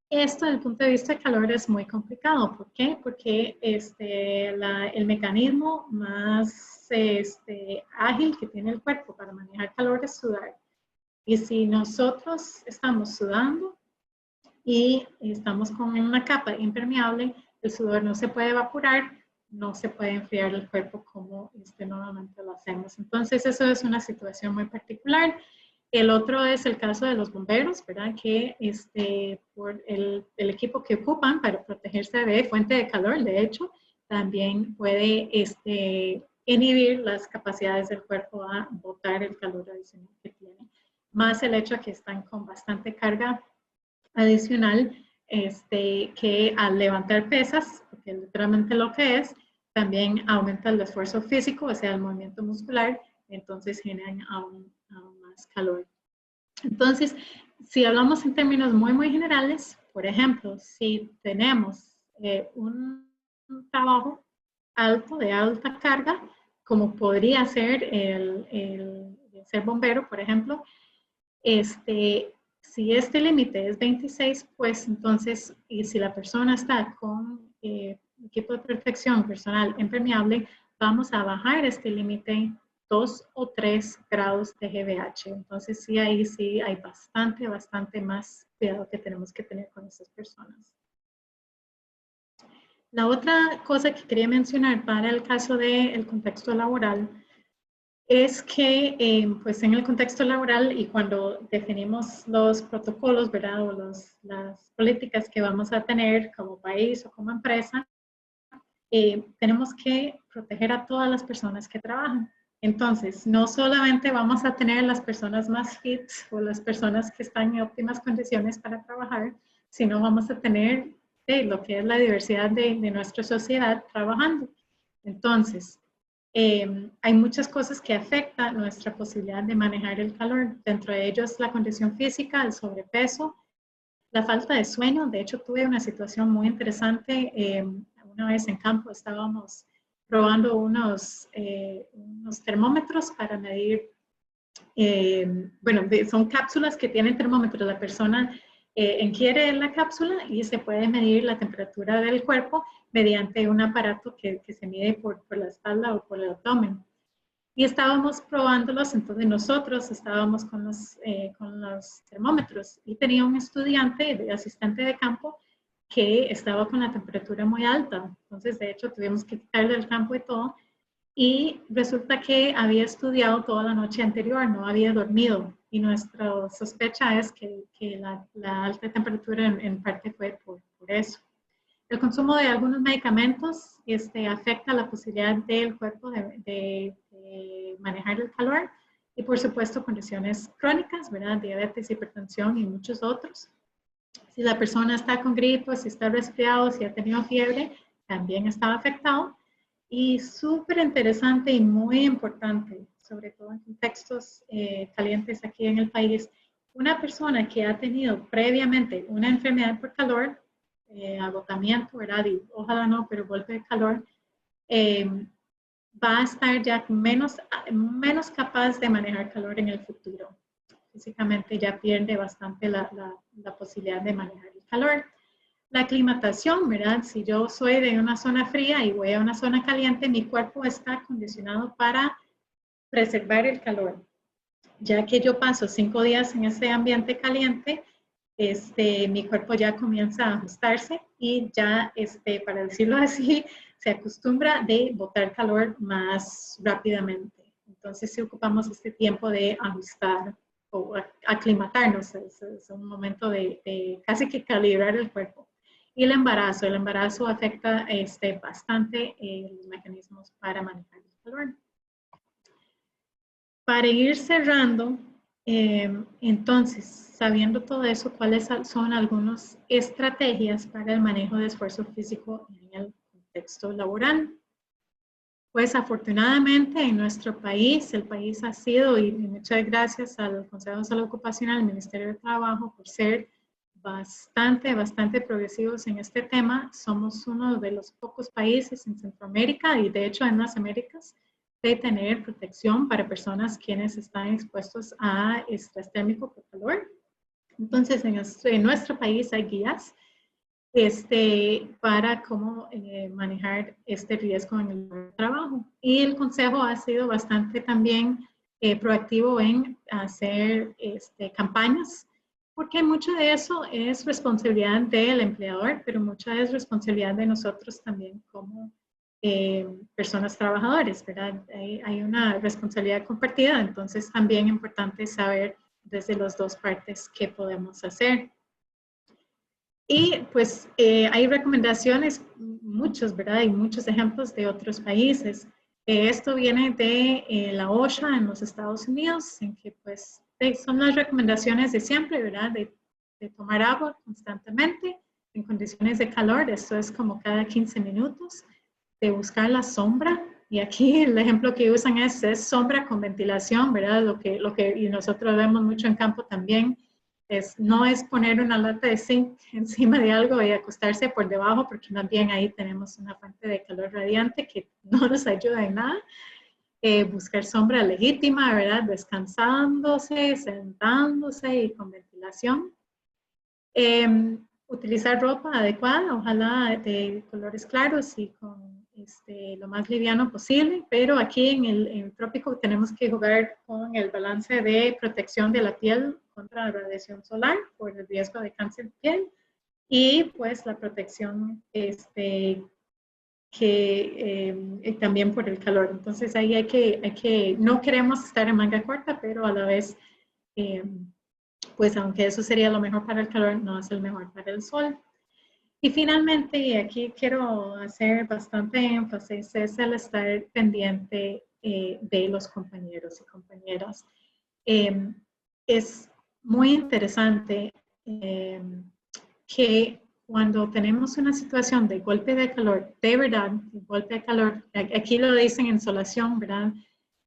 Esto desde el punto de vista de calor es muy complicado. ¿Por qué? Porque el mecanismo más ágil que tiene el cuerpo para manejar calor es sudar. Y si nosotros estamos sudando y estamos con una capa impermeable, el sudor no se puede evaporar, no se puede enfriar el cuerpo como normalmente lo hacemos. Entonces, eso es una situación muy particular. El otro es el caso de los bomberos, ¿verdad? Que por el equipo que ocupan para protegerse de fuente de calor, de hecho, también puede inhibir las capacidades del cuerpo a botar el calor adicional que tiene. Más el hecho de que están con bastante carga adicional, que al levantar pesas, porque literalmente lo que es, también aumenta el esfuerzo físico, o sea, el movimiento muscular, entonces generan aún más calor. Entonces, si hablamos en términos muy, muy generales, por ejemplo, si tenemos un trabajo alto, de alta carga, como podría ser el ser bombero, por ejemplo, si este límite es 26, pues entonces, y si la persona está con equipo de protección personal impermeable, vamos a bajar este límite 2 o 3 grados de GVH. Entonces, sí, ahí sí hay bastante más cuidado que tenemos que tener con estas personas. La otra cosa que quería mencionar para el caso del contexto laboral es que pues en el contexto laboral y cuando definimos los protocolos, ¿verdad? O las políticas que vamos a tener como país o como empresa, tenemos que proteger a todas las personas que trabajan. Entonces, no solamente vamos a tener las personas más fit o las personas que están en óptimas condiciones para trabajar, sino vamos a tener lo que es la diversidad de nuestra sociedad trabajando. Entonces, hay muchas cosas que afectan nuestra posibilidad de manejar el calor. Dentro de ellos, la condición física, el sobrepeso, la falta de sueño. De hecho, tuve una situación muy interesante. Una vez en campo estábamos probando unos termómetros para medir, son cápsulas que tienen termómetros. La persona ingiere la cápsula y se puede medir la temperatura del cuerpo mediante un aparato que se mide por la espalda o por el abdomen. Y estábamos probándolos, entonces nosotros estábamos con los termómetros y tenía un estudiante, asistente de campo, que estaba con la temperatura muy alta. Entonces, de hecho, tuvimos que quitarle el campo y todo. Y resulta que había estudiado toda la noche anterior, no había dormido. Y nuestra sospecha es que la alta temperatura en parte fue por eso. El consumo de algunos medicamentos afecta la posibilidad del cuerpo de manejar el calor y por supuesto condiciones crónicas, ¿verdad? Diabetes, hipertensión y muchos otros. Si la persona está con gripe, si está resfriado, si ha tenido fiebre, también está afectado. Y súper interesante y muy importante, sobre todo en contextos calientes aquí en el país, una persona que ha tenido previamente una enfermedad por calor, agotamiento, ¿verdad? Y ojalá no, pero golpe de calor, va a estar ya menos capaz de manejar calor en el futuro. Físicamente ya pierde bastante la posibilidad de manejar el calor. La aclimatación, ¿verdad? Si yo soy de una zona fría y voy a una zona caliente, mi cuerpo está acondicionado para preservar el calor. Ya que yo paso 5 días en ese ambiente caliente, mi cuerpo ya comienza a ajustarse y ya, para decirlo así, se acostumbra de botar calor más rápidamente. Entonces, si ocupamos este tiempo de ajustar o aclimatarnos, es un momento de casi que calibrar el cuerpo. Y el embarazo afecta bastante los mecanismos para manejar el calor. Para ir cerrando, entonces, sabiendo todo eso, ¿cuáles son algunas estrategias para el manejo de esfuerzo físico en el contexto laboral? Pues afortunadamente en nuestro país, el país ha sido, y muchas gracias al Consejo de Salud Ocupacional, al Ministerio de Trabajo, por ser bastante progresivos en este tema. Somos uno de los pocos países en Centroamérica y de hecho en las Américas de tener protección para personas quienes están expuestos a estrés térmico por calor. Entonces, en nuestro país hay guías para cómo manejar este riesgo en el trabajo. Y el Consejo ha sido bastante también proactivo en hacer campañas, porque mucho de eso es responsabilidad del empleador, pero mucha es responsabilidad de nosotros también como personas trabajadoras, ¿verdad? Hay una responsabilidad compartida, entonces también es importante saber desde las dos partes qué podemos hacer. Y pues hay recomendaciones, muchos, ¿verdad? Hay muchos ejemplos de otros países. Esto viene de la OSHA en los Estados Unidos, en que pues son las recomendaciones de siempre, ¿verdad? De tomar agua constantemente en condiciones de calor, esto es como cada 15 minutos, de buscar la sombra, y aquí el ejemplo que usan es sombra con ventilación, ¿verdad? Lo que y nosotros vemos mucho en campo también, no es poner una lata de zinc encima de algo y acostarse por debajo, porque también ahí tenemos una fuente de calor radiante que no nos ayuda en nada. Buscar sombra legítima, ¿verdad? Descansándose, sentándose y con ventilación. Utilizar ropa adecuada, ojalá de colores claros y con lo más liviano posible, pero aquí en el trópico tenemos que jugar con el balance de protección de la piel contra la radiación solar por el riesgo de cáncer de piel y pues la protección también por el calor. Entonces ahí hay que, no queremos estar en manga corta, pero a la vez pues aunque eso sería lo mejor para el calor, no es el mejor para el sol. Y finalmente, y aquí quiero hacer bastante énfasis, es el estar pendiente de los compañeros y compañeras. Es muy interesante que cuando tenemos una situación de golpe de calor, de verdad, golpe de calor, aquí lo dicen insolación, ¿verdad?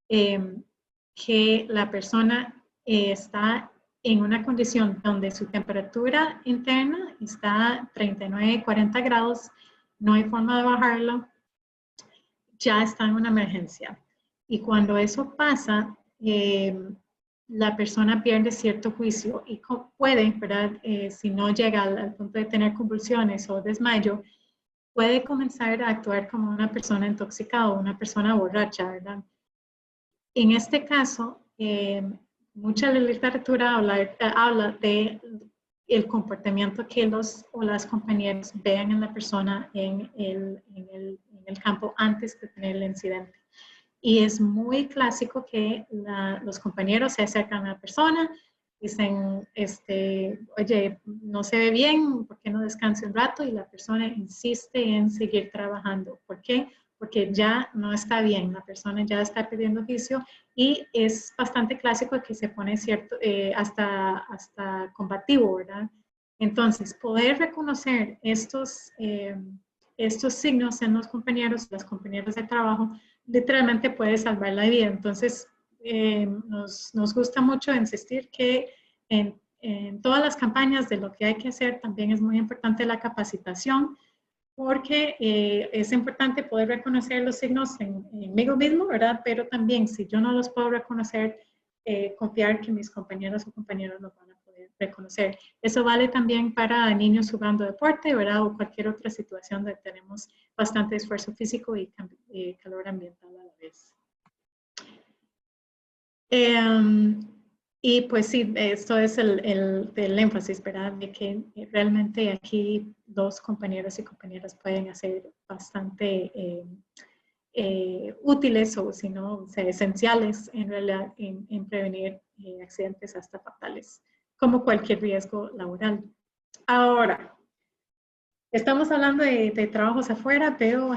Que la persona está en una condición donde su temperatura interna está a 39, 40 grados, no hay forma de bajarlo, ya está en una emergencia. Y cuando eso pasa, la persona pierde cierto juicio y puede, ¿verdad? Si no llega al punto de tener convulsiones o desmayo, puede comenzar a actuar como una persona intoxicada o una persona borracha, ¿verdad? En este caso, mucha literatura habla de el comportamiento que los o las compañeras vean en la persona en el campo antes de tener el incidente. Y es muy clásico que los compañeros se acercan a la persona, dicen, oye, no se ve bien, ¿por qué no descanse un rato? Y la persona insiste en seguir trabajando. ¿Por qué? Porque ya no está bien, la persona ya está perdiendo juicio y es bastante clásico que se pone hasta combativo, ¿verdad? Entonces, poder reconocer estos signos en los compañeros, las compañeras de trabajo, literalmente puede salvar la vida. Entonces, nos gusta mucho insistir que en todas las campañas de lo que hay que hacer, también es muy importante la capacitación, porque es importante poder reconocer los signos en mí mismo, ¿verdad? Pero también, si yo no los puedo reconocer, confiar que mis compañeros o compañeros los van a poder reconocer. Eso vale también para niños jugando deporte, ¿verdad? O cualquier otra situación donde tenemos bastante esfuerzo físico y calor ambiental a la vez. Y pues sí, esto es el énfasis, ¿verdad? De que realmente aquí los compañeros y compañeras pueden hacer bastante útiles o si no, o sea, esenciales en realidad en prevenir accidentes hasta fatales, como cualquier riesgo laboral. Ahora, estamos hablando de trabajos afuera, pero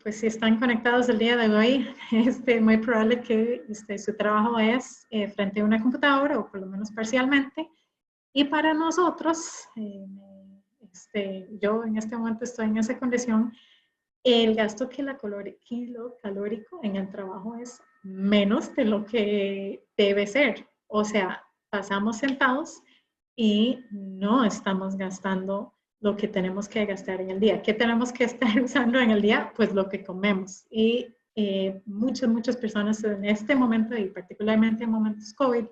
pues si están conectados el día de hoy, es muy probable que su trabajo es frente a una computadora o por lo menos parcialmente. Y para nosotros, yo en este momento estoy en esa condición, el gasto kilocalórico en el trabajo es menos de lo que debe ser. O sea, pasamos sentados y no estamos gastando lo que tenemos que gastar en el día. ¿Qué tenemos que estar usando en el día? Pues lo que comemos. Y muchas personas en este momento, y particularmente en momentos COVID,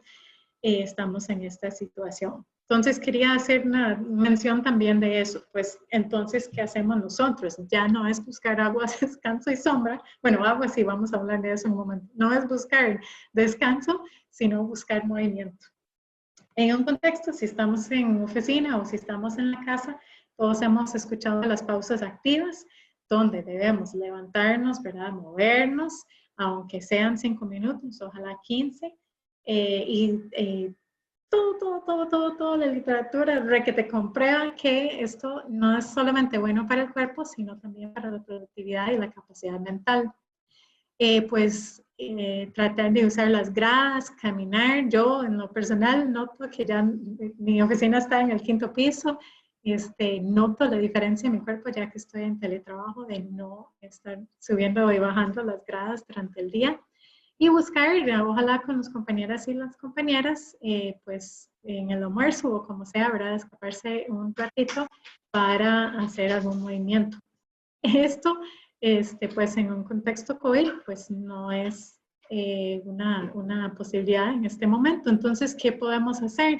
estamos en esta situación. Entonces, quería hacer una mención también de eso. Pues, entonces, ¿qué hacemos nosotros? Ya no es buscar agua, descanso y sombra. Bueno, agua sí, vamos a hablar de eso en un momento. No es buscar descanso, sino buscar movimiento. En un contexto, si estamos en oficina o si estamos en la casa, todos hemos escuchado las pausas activas, donde debemos levantarnos, ¿verdad? Movernos, aunque sean 5 minutos, ojalá 15, toda la literatura que te comprueba que esto no es solamente bueno para el cuerpo, sino también para la productividad y la capacidad mental. Tratar de usar las gradas, caminar. Yo, en lo personal, noto que ya mi oficina está en el 5º piso. Noto la diferencia en mi cuerpo ya que estoy en teletrabajo de no estar subiendo y bajando las gradas durante el día. Y buscar, ojalá con los compañeras y las compañeras, pues en el almuerzo o como sea, ¿verdad? Escaparse un ratito para hacer algún movimiento. Esto, pues en un contexto COVID, pues no es una posibilidad en este momento. Entonces, ¿qué podemos hacer?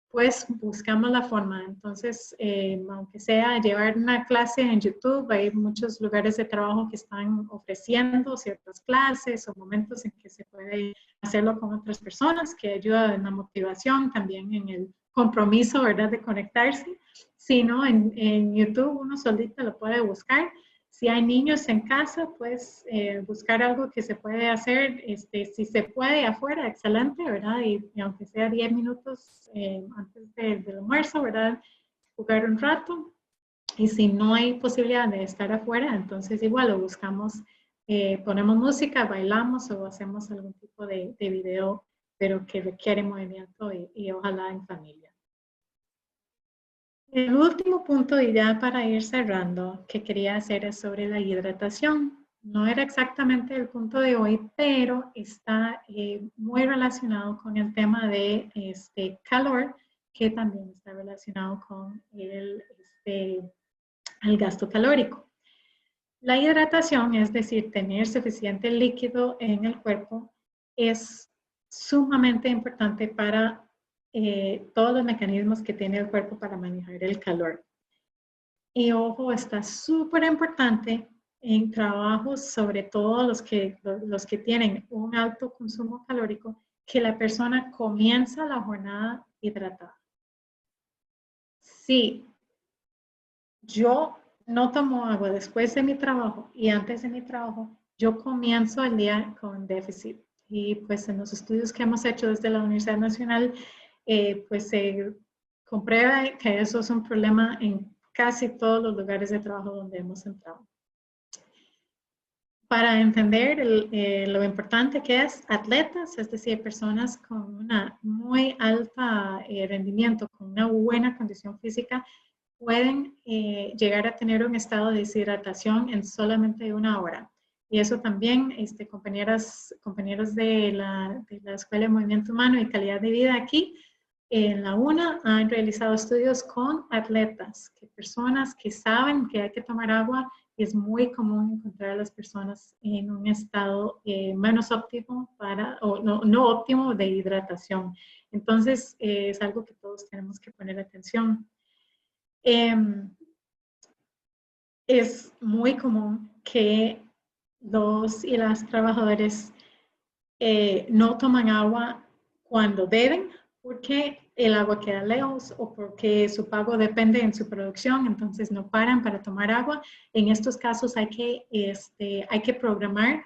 Pues buscamos la forma. Entonces, aunque sea llevar una clase en YouTube, hay muchos lugares de trabajo que están ofreciendo ciertas clases o momentos en que se puede hacerlo con otras personas, que ayuda en la motivación, también en el compromiso, ¿verdad?, de conectarse. Si no, en YouTube uno solito lo puede buscar. Si hay niños en casa, pues buscar algo que se puede hacer, si se puede afuera, excelente, ¿verdad? Y aunque sea 10 minutos antes del almuerzo, ¿verdad? Jugar un rato. Y si no hay posibilidad de estar afuera, entonces igual lo buscamos, ponemos música, bailamos o hacemos algún tipo de video, pero que requiere movimiento y ojalá en familia. El último punto, y ya para ir cerrando, que quería hacer es sobre la hidratación. No era exactamente el punto de hoy, pero está muy relacionado con el tema de calor, que también está relacionado con el gasto calórico. La hidratación, es decir, tener suficiente líquido en el cuerpo, es sumamente importante para todos los mecanismos que tiene el cuerpo para manejar el calor. Y ojo, está súper importante en trabajos, sobre todo los que tienen un alto consumo calórico, que la persona comienza la jornada hidratada. Si yo no tomo agua después de mi trabajo y antes de mi trabajo, yo comienzo el día con déficit. Y pues en los estudios que hemos hecho desde la Universidad Nacional, pues se comprueba que eso es un problema en casi todos los lugares de trabajo donde hemos entrado. Para entender lo importante que es atletas, es decir, personas con una muy alta rendimiento, con una buena condición física, pueden llegar a tener un estado de deshidratación en solamente 1 hora. Y eso también, compañeros de la Escuela de Movimiento Humano y Calidad de Vida aquí, En la UNA han realizado estudios con atletas, personas que saben que hay que tomar agua. Es muy común encontrar a las personas en un estado menos óptimo o no óptimo de hidratación. Entonces, es algo que todos tenemos que poner atención. Es muy común que los y las trabajadores no toman agua cuando deben, porque el agua queda lejos o porque su pago depende en su producción, entonces no paran para tomar agua. En estos casos hay que programar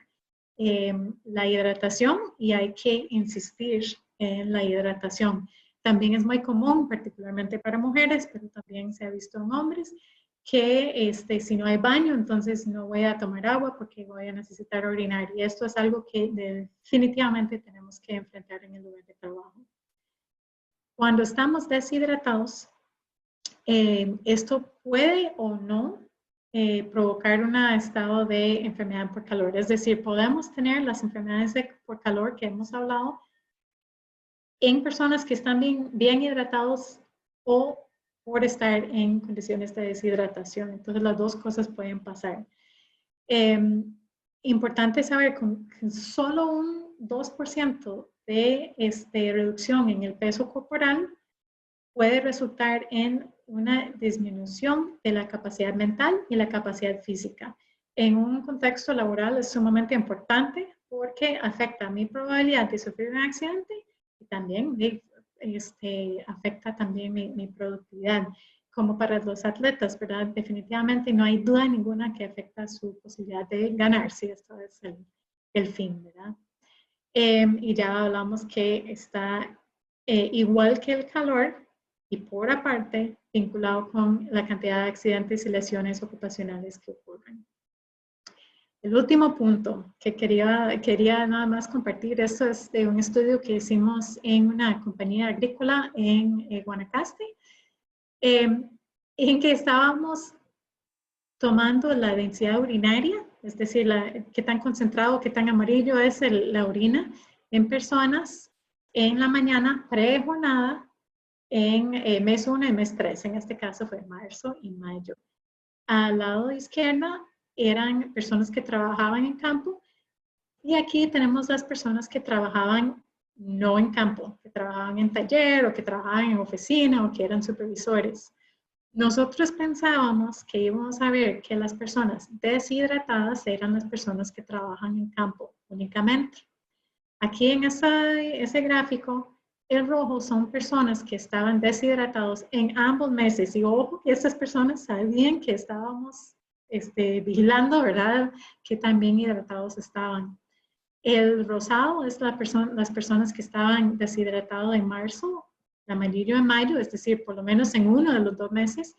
la hidratación y hay que insistir en la hidratación. También es muy común, particularmente para mujeres, pero también se ha visto en hombres, que si no hay baño, entonces no voy a tomar agua porque voy a necesitar orinar. Y esto es algo que definitivamente tenemos que enfrentar en el lugar de trabajo. Cuando estamos deshidratados, esto puede o no provocar un estado de enfermedad por calor. Es decir, podemos tener las enfermedades por calor que hemos hablado en personas que están bien hidratados o por estar en condiciones de deshidratación. Entonces, las dos cosas pueden pasar. Importante saber que solo un 2% de reducción en el peso corporal puede resultar en una disminución de la capacidad mental y la capacidad física. En un contexto laboral es sumamente importante porque afecta mi probabilidad de sufrir un accidente y también afecta también mi productividad. Como para los atletas, ¿verdad? Definitivamente no hay duda ninguna que afecta su posibilidad de ganar, si esto es el fin, ¿verdad? Y ya hablamos que está igual que el calor y por aparte vinculado con la cantidad de accidentes y lesiones ocupacionales que ocurren. El último punto que quería nada más compartir, esto es de un estudio que hicimos en una compañía agrícola en Guanacaste, en que estábamos tomando la densidad urinaria, es decir, qué tan concentrado, qué tan amarillo es la orina en personas en la mañana pre-jornada en mes 1 y mes 3, en este caso fue marzo y mayo. Al lado izquierdo eran personas que trabajaban en campo y aquí tenemos las personas que trabajaban no en campo, que trabajaban en taller o que trabajaban en oficina o que eran supervisores. Nosotros pensábamos que íbamos a ver que las personas deshidratadas eran las personas que trabajan en campo únicamente. Aquí en ese gráfico, el rojo son personas que estaban deshidratados en ambos meses. Y ojo, que estas personas sabían que estábamos vigilando, ¿verdad? Que también hidratados estaban. El rosado es las personas que estaban deshidratados en marzo, el amarillo en mayo, es decir, por lo menos en uno de los 2 meses.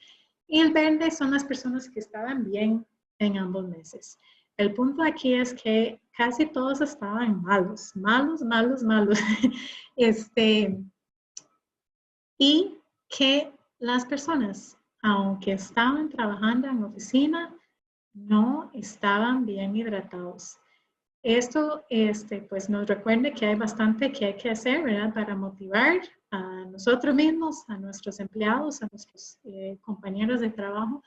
Y el verde son las personas que estaban bien en ambos meses. El punto aquí es que casi todos estaban malos. Y que las personas, aunque estaban trabajando en oficina, no estaban bien hidratados. Esto pues nos recuerda que hay bastante que hay que hacer, ¿verdad? Para motivar a nosotros mismos, a nuestros empleados, a nuestros compañeros de trabajo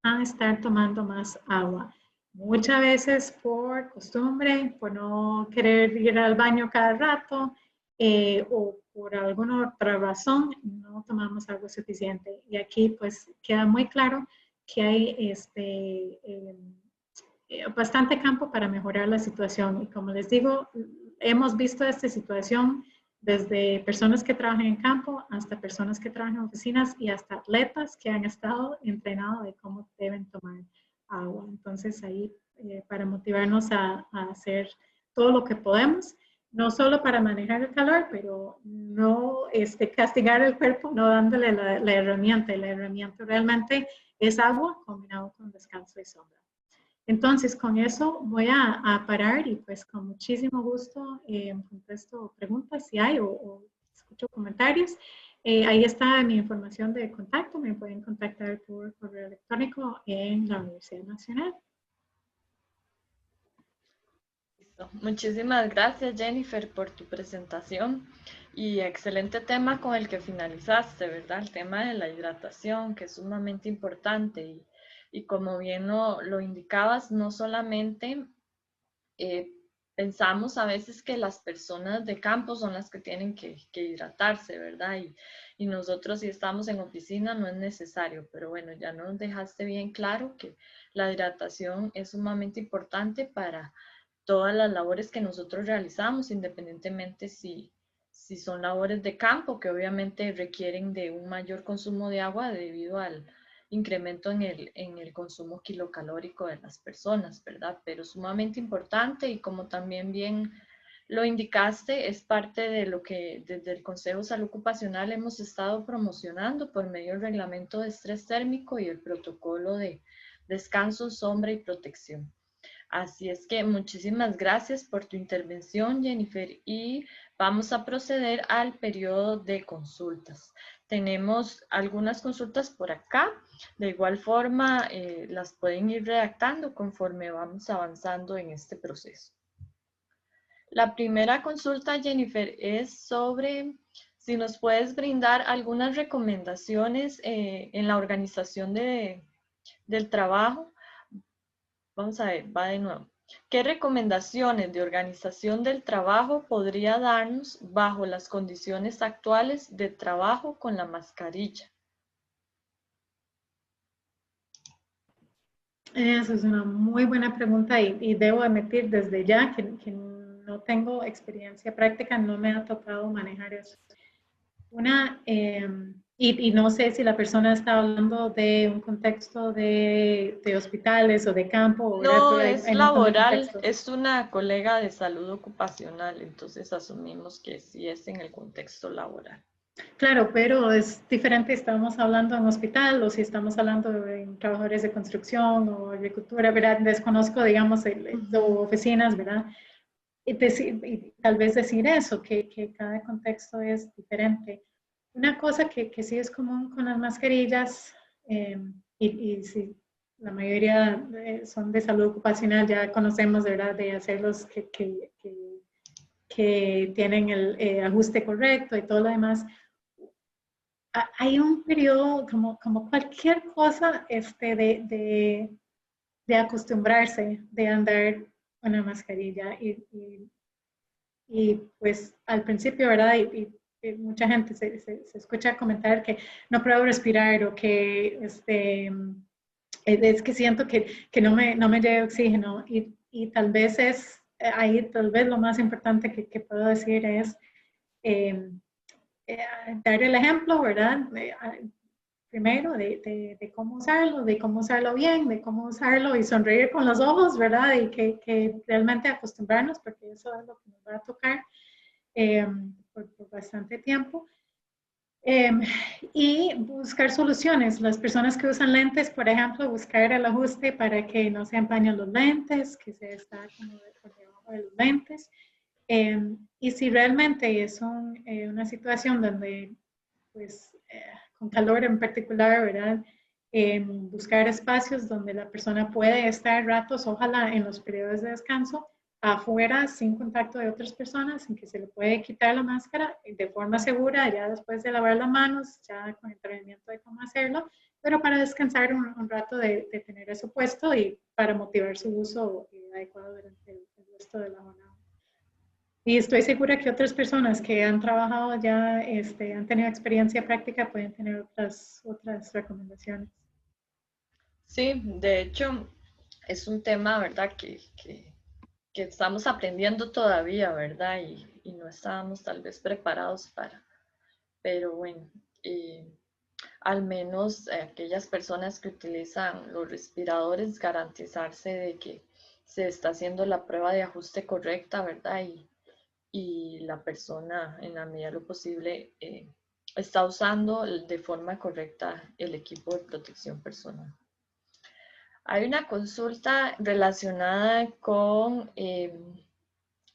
a estar tomando más agua. Muchas veces por costumbre, por no querer ir al baño cada rato o por alguna otra razón, no tomamos agua suficiente. Y aquí pues queda muy claro que hay bastante campo para mejorar la situación. Y como les digo, hemos visto esta situación desde personas que trabajan en campo hasta personas que trabajan en oficinas y hasta atletas que han estado entrenados de cómo deben tomar agua. Entonces ahí para motivarnos a hacer todo lo que podemos, no solo para manejar el calor, pero no castigar el cuerpo, no dándole la herramienta. La herramienta realmente es agua combinado con descanso y sombra. Entonces, con eso voy a parar y pues con muchísimo gusto contesto preguntas si hay o escucho comentarios. Ahí está mi información de contacto. Me pueden contactar por correo electrónico en la Universidad Nacional. Listo. Muchísimas gracias, Jennifer, por tu presentación. Y excelente tema con el que finalizaste, ¿verdad? El tema de la hidratación, que es sumamente importante. Y como bien lo indicabas, no solamente pensamos a veces que las personas de campo son las que tienen que hidratarse, ¿verdad? Y nosotros si estamos en oficina no es necesario, pero bueno, ya nos dejaste bien claro que la hidratación es sumamente importante para todas las labores que nosotros realizamos, independientemente si son labores de campo, que obviamente requieren de un mayor consumo de agua debido al incremento en el consumo kilocalórico de las personas, ¿verdad? Pero sumamente importante y como también bien lo indicaste, es parte de lo que desde el Consejo de Salud Ocupacional hemos estado promocionando por medio del reglamento de estrés térmico y el protocolo de descanso, sombra y protección. Así es que muchísimas gracias por tu intervención, Jennifer, y vamos a proceder al periodo de consultas. Tenemos algunas consultas por acá. De igual forma, las pueden ir redactando conforme vamos avanzando en este proceso. La primera consulta, Jennifer, es sobre si nos puedes brindar algunas recomendaciones en la organización del trabajo. Vamos a ver, va de nuevo. ¿Qué recomendaciones de organización del trabajo podría darnos bajo las condiciones actuales de trabajo con la mascarilla? Esa es una muy buena pregunta y debo admitir desde ya que no tengo experiencia práctica, no me ha tocado manejar eso. Y no sé si la persona está hablando de un contexto de hospitales o de campo, ¿verdad? No, Pero es hay un montón de laboral, contextos. es una colega de salud ocupacional, entonces asumimos que sí es en el contexto laboral. Claro, pero es diferente, estamos hablando en hospital o si estamos hablando de trabajadores de construcción o agricultura, ¿verdad? Desconozco, digamos, o oficinas, ¿verdad? Y tal vez decir eso, que cada contexto es diferente. Una cosa que sí es común con las mascarillas, y si la mayoría son de salud ocupacional, ya conocemos, ¿verdad?, de hacerlos que tienen el ajuste correcto y todo lo demás. Hay un periodo, como cualquier cosa, de acostumbrarse, de andar una mascarilla y pues al principio, ¿verdad? Y mucha gente se escucha comentar que no puedo respirar o que es que siento que no me llega oxígeno y tal vez ahí tal vez lo más importante que puedo decir es eh, dar el ejemplo, ¿verdad? Primero de cómo usarlo bien, de cómo usarlo y sonreír con los ojos, ¿verdad? Y que realmente acostumbrarnos, porque eso es lo que nos va a tocar por bastante tiempo. Y buscar soluciones. Las personas que usan lentes, por ejemplo, buscar el ajuste para que no se empañen los lentes, que se está como por debajo de los lentes. Y si realmente es una situación donde, pues, con calor en particular, ¿verdad? Buscar espacios donde la persona puede estar ratos, ojalá en los periodos de descanso, afuera, sin contacto de otras personas, sin que se le puede quitar la máscara de forma segura, ya después de lavar las manos, ya con entrenamiento de cómo hacerlo, pero para descansar un rato de tener eso puesto y para motivar su uso adecuado durante el resto de la jornada. Y estoy segura que otras personas que han trabajado ya, han tenido experiencia práctica, pueden tener otras recomendaciones. Sí, de hecho, es un tema, ¿verdad? Que estamos aprendiendo todavía, ¿verdad? Y no estábamos tal vez preparados para, pero bueno, al menos aquellas personas que utilizan los respiradores, garantizarse de que se está haciendo la prueba de ajuste correcta, ¿verdad? Y la persona, en la medida de lo posible, está usando de forma correcta el equipo de protección personal. Hay una consulta relacionada con,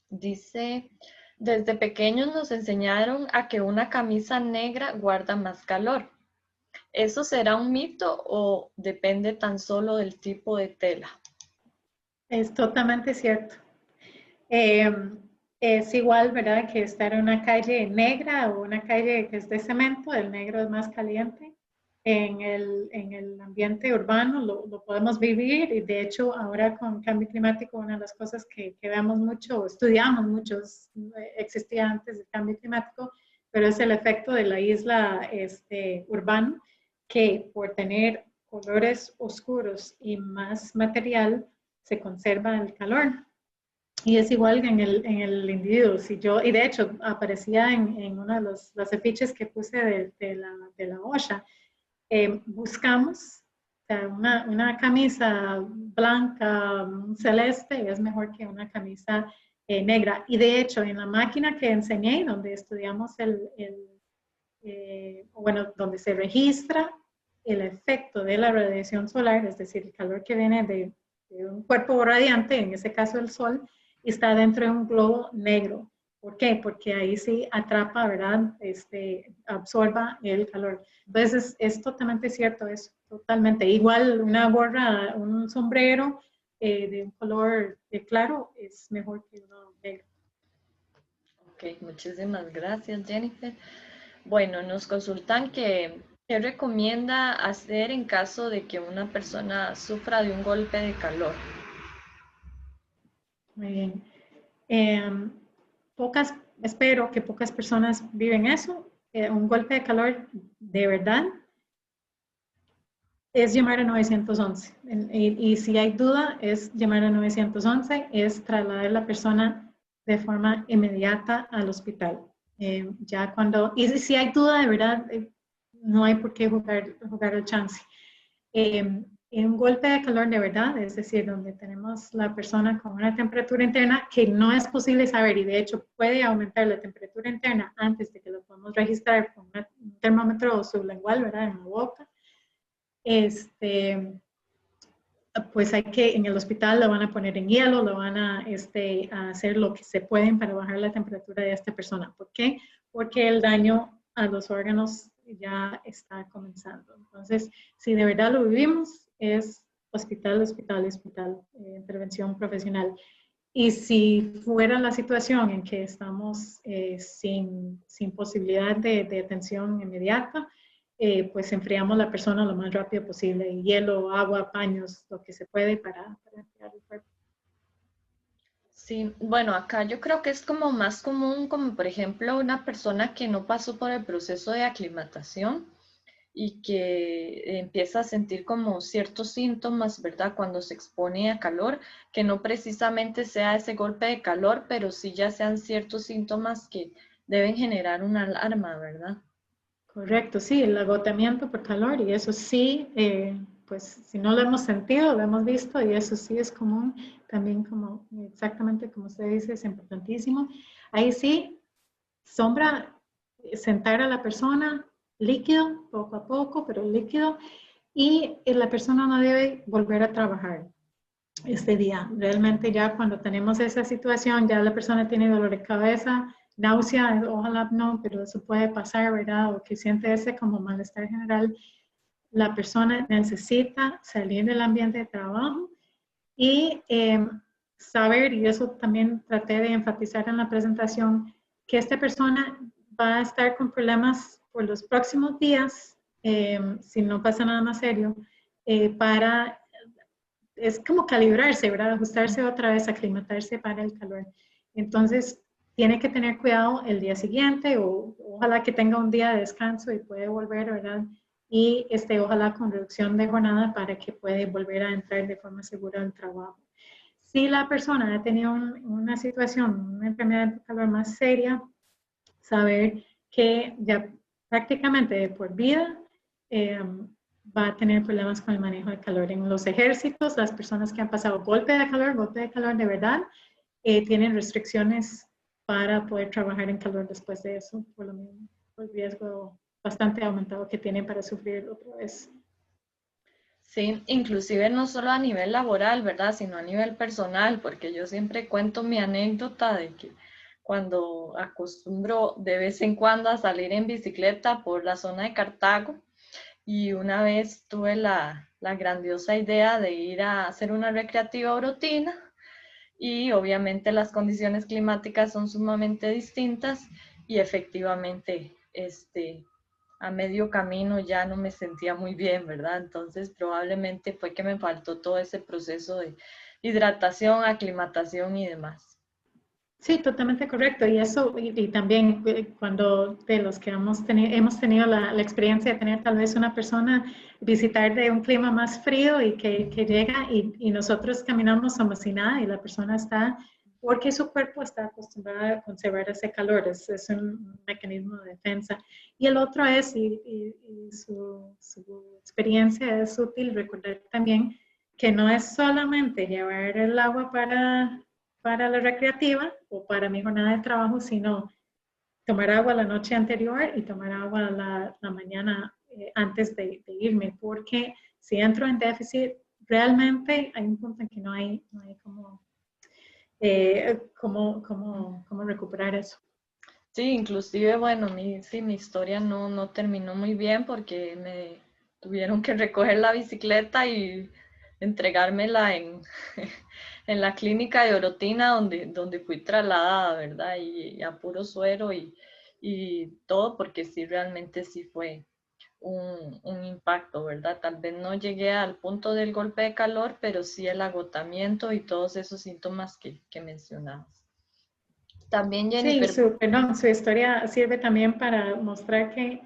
dice, desde pequeños nos enseñaron a que una camisa negra guarda más calor. ¿Eso será un mito o depende tan solo del tipo de tela? Es totalmente cierto. es igual, ¿verdad? Que estar en una calle negra o una calle que es de cemento, el negro es más caliente. En el ambiente urbano lo podemos vivir y de hecho ahora con cambio climático una de las cosas que vemos mucho, estudiamos mucho, existía antes del cambio climático, pero es el efecto de la isla urbano, que por tener colores oscuros y más material se conserva el calor. Y es igual que en el individuo. Si yo, y de hecho aparecía en uno de los afiches que puse de la OSHA. Buscamos o sea, una camisa blanca, celeste, es mejor que una camisa negra. Y de hecho, en la máquina que enseñé, donde estudiamos bueno, donde se registra el efecto de la radiación solar, es decir, el calor que viene de un cuerpo radiante, en ese caso el sol, y está dentro de un globo negro. ¿Por qué? Porque ahí sí atrapa, ¿verdad? Absorba el calor. Entonces, es totalmente cierto, es totalmente. Igual una gorra, un sombrero de un color claro es mejor que uno negro. Ok, muchísimas gracias, Jennifer. Bueno, nos consultan que ¿qué recomienda hacer en caso de que una persona sufra de un golpe de calor? Muy bien. Espero que pocas personas viven eso. Un golpe de calor de verdad es llamar a 911. Y si hay duda, es llamar a 911, es trasladar a la persona de forma inmediata al hospital. Ya cuando, y si hay duda, de verdad, no hay por qué jugar el chance. En un golpe de calor de verdad, es decir, donde tenemos la persona con una temperatura interna que no es posible saber y de hecho puede aumentar la temperatura interna antes de que lo podamos registrar con un termómetro sublingual, ¿verdad? En la boca. Pues hay que, en el hospital lo van a poner en hielo, lo van a hacer lo que se pueden para bajar la temperatura de esta persona. ¿Por qué? Porque el daño a los órganos ya está comenzando. Entonces, si de verdad lo vivimos, es hospital, intervención profesional. Y si fuera la situación en que estamos sin posibilidad de atención inmediata, pues enfriamos la persona lo más rápido posible. Hielo, agua, paños, lo que se puede para enfriar el cuerpo. Sí, bueno, acá yo creo que es como más común, como por ejemplo una persona que no pasó por el proceso de aclimatación y que empieza a sentir como ciertos síntomas, ¿verdad? Cuando se expone a calor, que no precisamente sea ese golpe de calor, pero sí ya sean ciertos síntomas que deben generar una alarma, ¿verdad? Correcto, sí, el agotamiento por calor y eso sí, pues si no lo hemos sentido, lo hemos visto y eso sí es común, también como exactamente como usted dice, es importantísimo. Ahí sí, sombra, sentar a la persona, líquido, poco a poco, pero líquido, y la persona no debe volver a trabajar este día. Realmente ya cuando tenemos esa situación, ya la persona tiene dolor de cabeza, náusea, ojalá no, pero eso puede pasar, ¿verdad? O que siente ese como malestar general. La persona necesita salir del ambiente de trabajo y saber, y eso también traté de enfatizar en la presentación, que esta persona va a estar con problemas por los próximos días, si no pasa nada más serio, es como calibrarse, ¿verdad? Ajustarse otra vez, aclimatarse para el calor. Entonces, tiene que tener cuidado el día siguiente o ojalá que tenga un día de descanso y puede volver, ¿verdad? Y ojalá con reducción de jornada para que pueda volver a entrar de forma segura al trabajo. Si la persona ha tenido una situación, una enfermedad de calor más seria, saber que ya prácticamente de por vida va a tener problemas con el manejo de calor. En los ejércitos, las personas que han pasado golpe de calor de verdad, tienen restricciones para poder trabajar en calor después de eso, por lo mismo, por el riesgo bastante aumentado que tienen para sufrir otra vez. Sí, inclusive no solo a nivel laboral, ¿verdad? Sino a nivel personal, porque yo siempre cuento mi anécdota de que cuando acostumbro de vez en cuando a salir en bicicleta por la zona de Cartago y una vez tuve la grandiosa idea de ir a hacer una recreativa brotina y obviamente las condiciones climáticas son sumamente distintas y efectivamente a medio camino ya no me sentía muy bien, ¿verdad? Entonces probablemente fue que me faltó todo ese proceso de hidratación, aclimatación y demás. Sí, totalmente correcto. Y eso, y también cuando de los que hemos tenido la experiencia de tener tal vez una persona visitar de un clima más frío y que llega y nosotros caminamos como si nada y la persona está, porque su cuerpo está acostumbrado a conservar ese calor, es un mecanismo de defensa. Y el otro es, y su experiencia es útil, recordar también que no es solamente llevar el agua para la recreativa o para mi jornada de trabajo, sino tomar agua la noche anterior y tomar agua la mañana antes de irme, porque si entro en déficit, realmente hay un punto en que no hay cómo recuperar eso. Sí, inclusive, bueno, mi historia no terminó muy bien porque me tuvieron que recoger la bicicleta y entregármela en la clínica de Orotina donde fui trasladada, ¿verdad? Y a puro suero y todo, porque sí, realmente sí fue un impacto, ¿verdad? Tal vez no llegué al punto del golpe de calor, pero sí el agotamiento y todos esos síntomas que mencionabas. También, Sí, Jennifer. su historia sirve también para mostrar que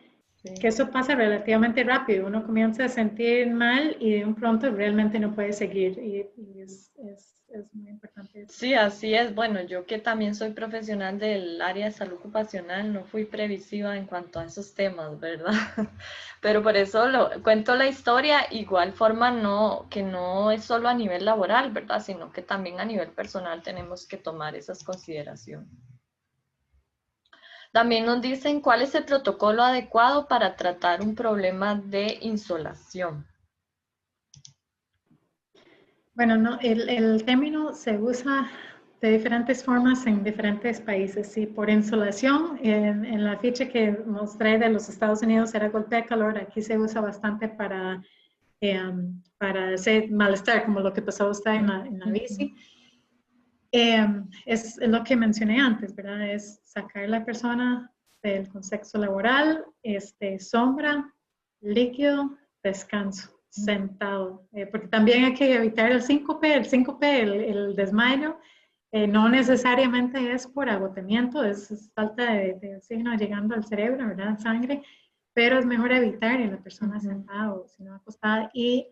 eso pasa relativamente rápido. Uno comienza a sentir mal y de un pronto realmente no puede seguir. Y es muy importante eso. Sí, así es. Bueno, yo que también soy profesional del área de salud ocupacional, no fui previsiva en cuanto a esos temas, ¿verdad? Pero por eso cuento la historia, igual forma que no es solo a nivel laboral, ¿verdad? Sino que también a nivel personal tenemos que tomar esas consideraciones. También nos dicen cuál es el protocolo adecuado para tratar un problema de insolación. Bueno, no, el término se usa de diferentes formas en diferentes países. Sí, por insolación, en la ficha que mostré de los Estados Unidos era golpe de calor, aquí se usa bastante para ese malestar, como lo que pasó usted en la bici. Es lo que mencioné antes, ¿verdad? Es sacar a la persona del contexto laboral, sombra, líquido, descanso, sentado. Porque también hay que evitar el síncope. El síncope, el desmayo, no necesariamente es por agotamiento, es falta de oxígeno llegando al cerebro, ¿verdad? Sangre, pero es mejor evitar en la persona sentada o si no acostada y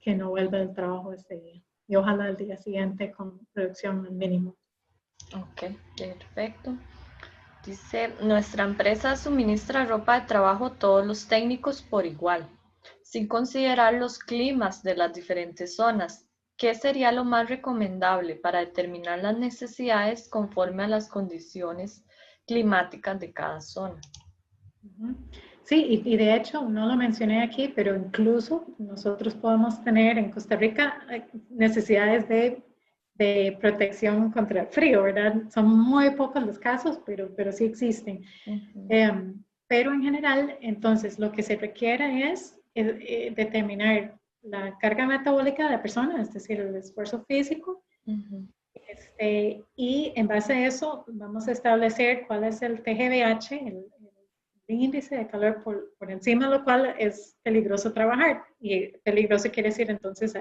que no vuelva al trabajo ese día. Y ojalá el día siguiente con producción al mínimo. Ok, perfecto. Dice, nuestra empresa suministra ropa de trabajo a todos los técnicos por igual, sin considerar los climas de las diferentes zonas. ¿Qué sería lo más recomendable para determinar las necesidades conforme a las condiciones climáticas de cada zona? Sí, y de hecho, no lo mencioné aquí, pero incluso nosotros podemos tener en Costa Rica necesidades de protección contra el frío, ¿verdad? Son muy pocos los casos, pero sí existen. Pero en general, entonces, lo que se requiere es determinar la carga metabólica de la persona, es decir, el esfuerzo físico. Y en base a eso, vamos a establecer cuál es el TGVH, el índice de calor por encima de lo cual es peligroso trabajar. Y peligroso quiere decir entonces,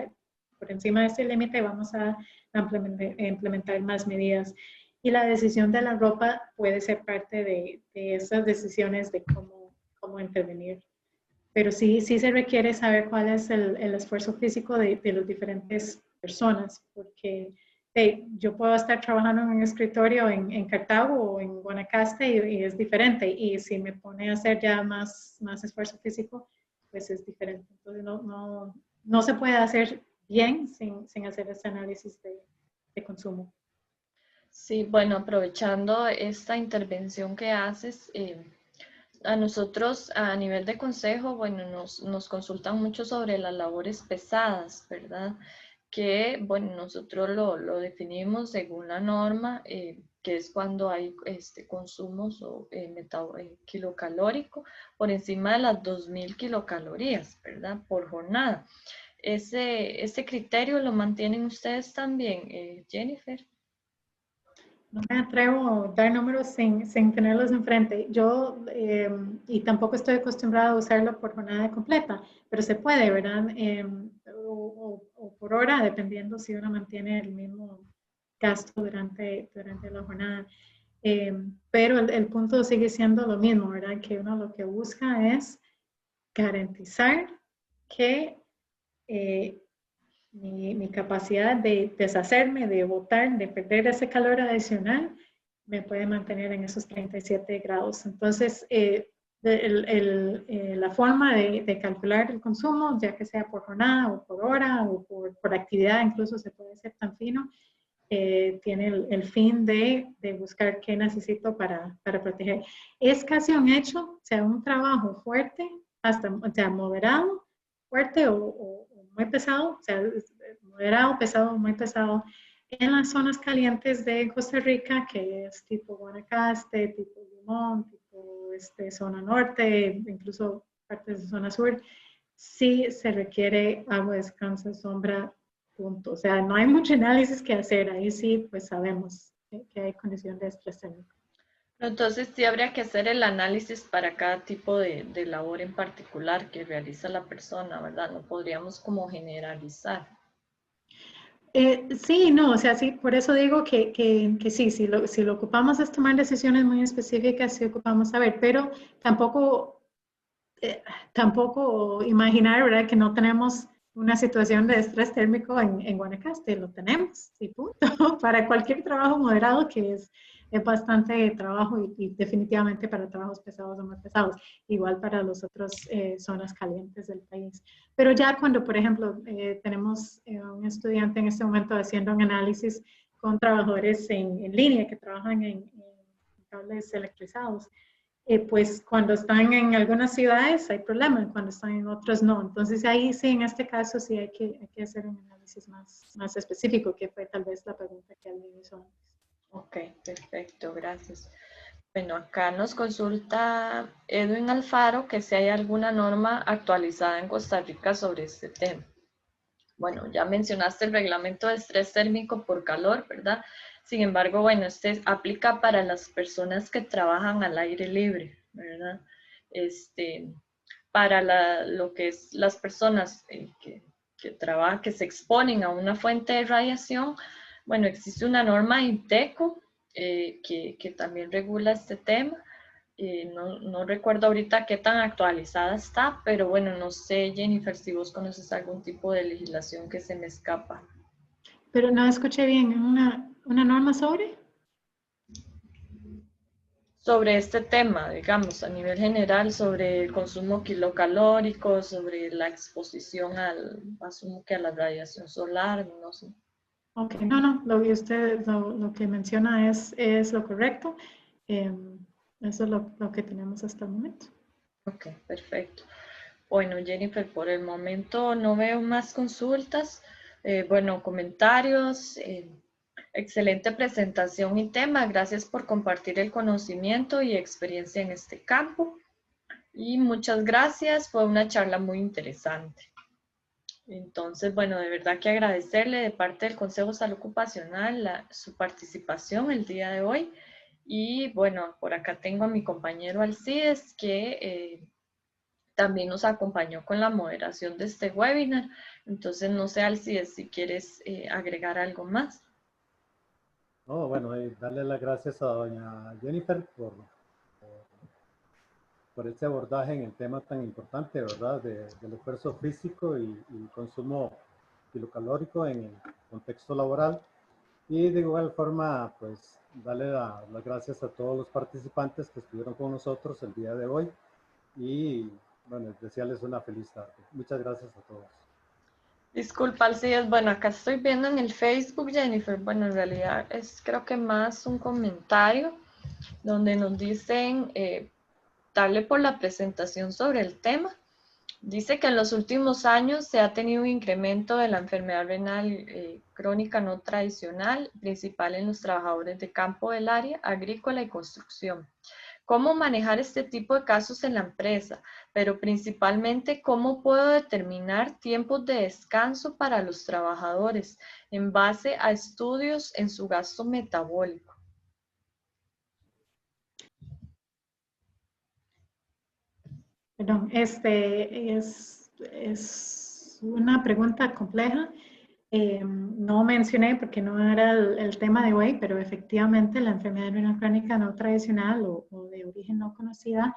por encima de este límite vamos a implementar más medidas. Y la decisión de la ropa puede ser parte de esas decisiones de cómo intervenir. Pero sí se requiere saber cuál es el esfuerzo físico de las diferentes personas, porque yo puedo estar trabajando en un escritorio en Cartago o en Guanacaste y es diferente. Y si me pone a hacer ya más esfuerzo físico, pues es diferente. Entonces no se puede hacer bien sin hacer ese análisis de consumo. Sí, bueno, aprovechando esta intervención que haces, a nosotros a nivel de consejo, bueno, nos consultan mucho sobre las labores pesadas, ¿verdad? Que, bueno, nosotros lo definimos según la norma, que es cuando hay consumos kilocalórico por encima de las 2000 kilocalorías, ¿verdad? Por jornada. Ese criterio lo mantienen ustedes también, Jennifer. No me atrevo a dar números sin tenerlos enfrente. Yo, y tampoco estoy acostumbrada a usarlo por jornada completa, pero se puede, ¿verdad? O por hora, dependiendo si uno mantiene el mismo gasto durante la jornada. Pero el punto sigue siendo lo mismo, ¿verdad? Que uno lo que busca es garantizar que mi capacidad de deshacerme, de botar, de perder ese calor adicional, me puede mantener en esos 37 grados. Entonces, la forma de calcular el consumo, ya que sea por jornada o por hora o por actividad, incluso se puede hacer tan fino, tiene el fin de buscar qué necesito para proteger. Es casi un hecho, o sea, un trabajo fuerte, hasta, o sea, moderado, fuerte o muy pesado, o sea, moderado, pesado, muy pesado, en las zonas calientes de Costa Rica, que es tipo Guanacaste, tipo Limón, tipo zona norte, incluso partes de zona sur, sí se requiere agua, descanso, sombra, punto. O sea, no hay mucho análisis que hacer, ahí sí, pues sabemos que hay condición de estrés térmico. Entonces sí habría que hacer el análisis para cada tipo de labor en particular que realiza la persona, ¿verdad? No podríamos como generalizar. Sí, no, o sea, sí, por eso digo que sí, si lo ocupamos es tomar decisiones muy específicas, sí ocupamos saber, pero tampoco, tampoco imaginar, ¿verdad?, que no tenemos una situación de estrés térmico en Guanacaste, lo tenemos, y punto, para cualquier trabajo moderado que es bastante trabajo y definitivamente para trabajos pesados o más pesados, igual para las otras zonas calientes del país. Pero ya cuando, por ejemplo, tenemos un estudiante en este momento haciendo un análisis con trabajadores en línea que trabajan en cables electrizados, pues cuando están en algunas ciudades hay problemas, cuando están en otras no. Entonces ahí sí, en este caso sí hay que hacer un análisis más específico, que fue tal vez la pregunta que alguien hizo antes. Ok, perfecto, gracias. Bueno, acá nos consulta Edwin Alfaro que si hay alguna norma actualizada en Costa Rica sobre este tema. Bueno, ya mencionaste el reglamento de estrés térmico por calor, ¿verdad? Sin embargo, bueno, este aplica para las personas que trabajan al aire libre, ¿verdad? Para lo que es las personas que trabajan, que se exponen a una fuente de radiación, bueno, existe una norma INTECO que también regula este tema. No recuerdo ahorita qué tan actualizada está, pero bueno, no sé, Jennifer, si vos conoces algún tipo de legislación que se me escapa. Pero no escuché bien, ¿una norma sobre? Sobre este tema, digamos, a nivel general, sobre el consumo kilocalórico, sobre la exposición asumo que a la radiación solar, no sé. Ok, no, lo que usted, lo que menciona es lo correcto. Eso es lo que tenemos hasta el momento. Ok, perfecto. Bueno, Jennifer, por el momento no veo más consultas. Bueno, comentarios. Excelente presentación y tema. Gracias por compartir el conocimiento y experiencia en este campo. Y muchas gracias. Fue una charla muy interesante. Entonces, bueno, de verdad que agradecerle de parte del Consejo de Salud Ocupacional su participación el día de hoy. Y bueno, por acá tengo a mi compañero Alcides que también nos acompañó con la moderación de este webinar. Entonces, no sé, Alcides, si quieres agregar algo más. No, bueno, darle las gracias a doña Jennifer por este abordaje en el tema tan importante, ¿verdad? Del esfuerzo físico y consumo kilocalórico en el contexto laboral. Y de igual forma, pues, darle las gracias a todos los participantes que estuvieron con nosotros el día de hoy. Y, bueno, desearles una feliz tarde. Muchas gracias a todos. Disculpa, Alcides. Bueno, acá estoy viendo en el Facebook, Jennifer. Bueno, en realidad es creo que más un comentario donde nos dicen darle por la presentación sobre el tema. Dice que en los últimos años se ha tenido un incremento de la enfermedad renal crónica no tradicional, principal en los trabajadores de campo del área agrícola y construcción. ¿Cómo manejar este tipo de casos en la empresa? Pero principalmente, ¿cómo puedo determinar tiempos de descanso para los trabajadores en base a estudios en su gasto metabólico? Perdón, es una pregunta compleja. No mencioné porque no era el tema de hoy, pero efectivamente la enfermedad renal crónica no tradicional o de origen no conocida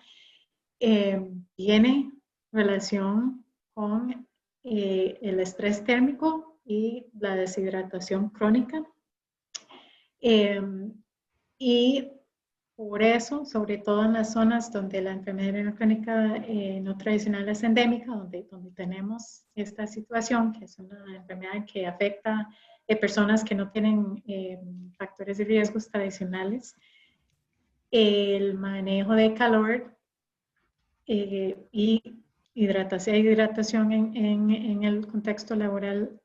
tiene relación con el estrés térmico y la deshidratación crónica. Y por eso, sobre todo en las zonas donde la enfermedad renal crónica no tradicional es endémica, donde tenemos esta situación, que es una enfermedad que afecta a personas que no tienen factores de riesgos tradicionales, el manejo de calor y hidratación en el contexto laboral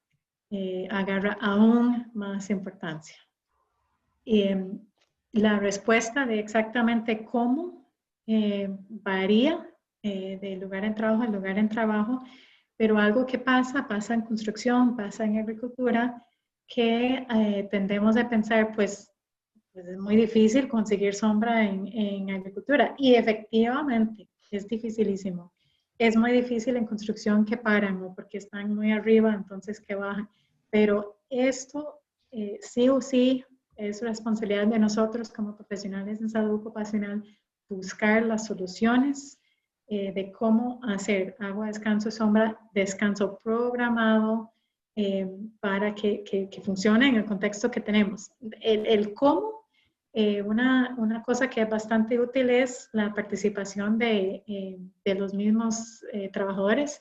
agarra aún más importancia. La respuesta de exactamente cómo varía de lugar en trabajo a lugar en trabajo, pero algo que pasa en construcción, pasa en agricultura, que tendemos a pensar, pues es muy difícil conseguir sombra en agricultura. Y efectivamente, es dificilísimo. Es muy difícil en construcción que paran, o porque están muy arriba, entonces que bajan. Pero esto sí o sí es responsabilidad de nosotros como profesionales en salud ocupacional buscar las soluciones de cómo hacer agua, descanso, sombra, descanso programado para que funcione en el contexto que tenemos. El cómo, una cosa que es bastante útil es la participación de los mismos trabajadores,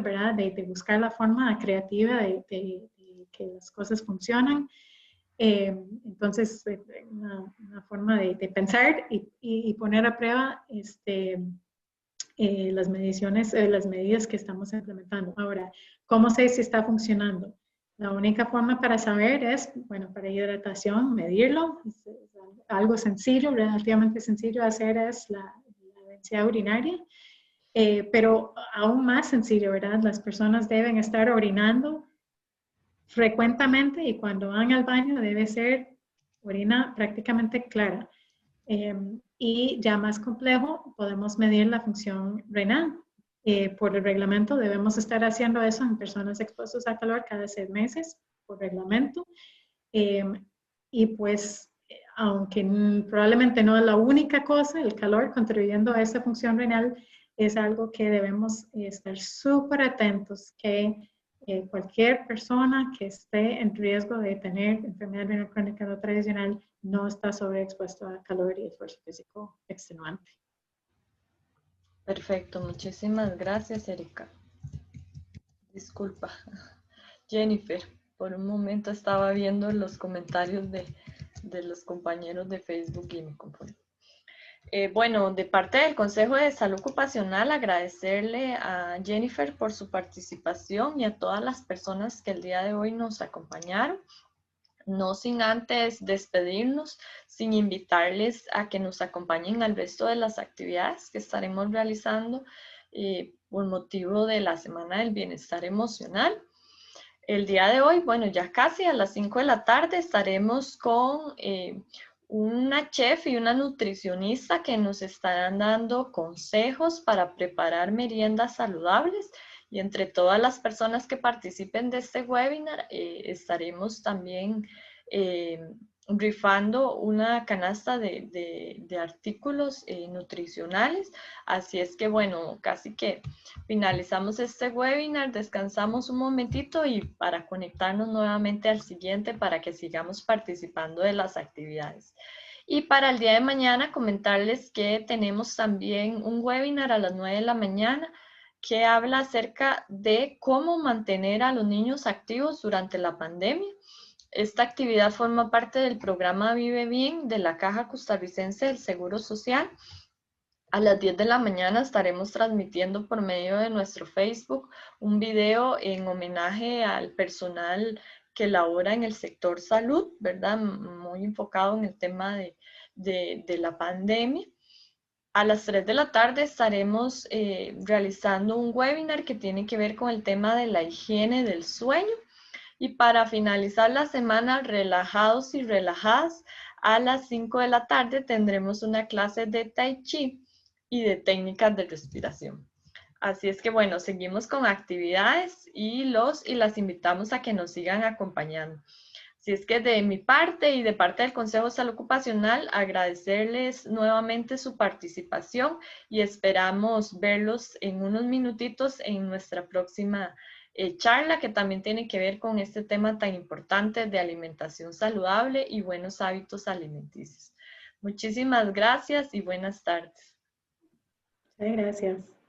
¿verdad? De buscar la forma creativa de que las cosas funcionan. Entonces, una forma de pensar y poner a prueba las medidas que estamos implementando. Ahora, ¿cómo sé si está funcionando? La única forma para saber es, bueno, para hidratación, medirlo. Es algo sencillo, relativamente sencillo de hacer es la densidad urinaria. Pero aún más sencillo, ¿verdad? Las personas deben estar orinando frecuentemente y cuando van al baño debe ser orina prácticamente clara. Y ya más complejo, podemos medir la función renal. Por el reglamento debemos estar haciendo eso en personas expuestas a calor cada 6 meses, por reglamento. Y pues, aunque probablemente no es la única cosa, el calor contribuyendo a esa función renal es algo que debemos estar súper atentos, que cualquier persona que esté en riesgo de tener enfermedad renal crónica no tradicional no está sobreexpuesto a calor y esfuerzo físico extenuante. Perfecto, muchísimas gracias, Erika. Disculpa, Jennifer, por un momento estaba viendo los comentarios de los compañeros de Facebook y me confundí. Bueno, de parte del Consejo de Salud Ocupacional, agradecerle a Jennifer por su participación y a todas las personas que el día de hoy nos acompañaron. No sin antes despedirnos, sin invitarles a que nos acompañen al resto de las actividades que estaremos realizando por motivo de la Semana del Bienestar Emocional. El día de hoy, bueno, ya casi a las 5 de la tarde estaremos con una chef y una nutricionista que nos estarán dando consejos para preparar meriendas saludables. Y entre todas las personas que participen de este webinar, estaremos también rifando una canasta de artículos nutricionales. Así es que, bueno, casi que finalizamos este webinar, descansamos un momentito y para conectarnos nuevamente al siguiente para que sigamos participando de las actividades. Y para el día de mañana comentarles que tenemos también un webinar a las 9 de la mañana que habla acerca de cómo mantener a los niños activos durante la pandemia. Esta actividad forma parte del programa Vive Bien de la Caja Costarricense del Seguro Social. A las 10 de la mañana estaremos transmitiendo por medio de nuestro Facebook un video en homenaje al personal que labora en el sector salud, ¿verdad? Muy enfocado en el tema de la pandemia. A las 3 de la tarde estaremos realizando un webinar que tiene que ver con el tema de la higiene del sueño. Y para finalizar la semana, relajados y relajadas, a las 5 de la tarde tendremos una clase de Tai Chi y de técnicas de respiración. Así es que bueno, seguimos con actividades y las invitamos a que nos sigan acompañando. Así es que de mi parte y de parte del Consejo de Salud Ocupacional, agradecerles nuevamente su participación y esperamos verlos en unos minutitos en nuestra próxima charla, que también tiene que ver con este tema tan importante de alimentación saludable y buenos hábitos alimenticios. Muchísimas gracias y buenas tardes. Muchas gracias.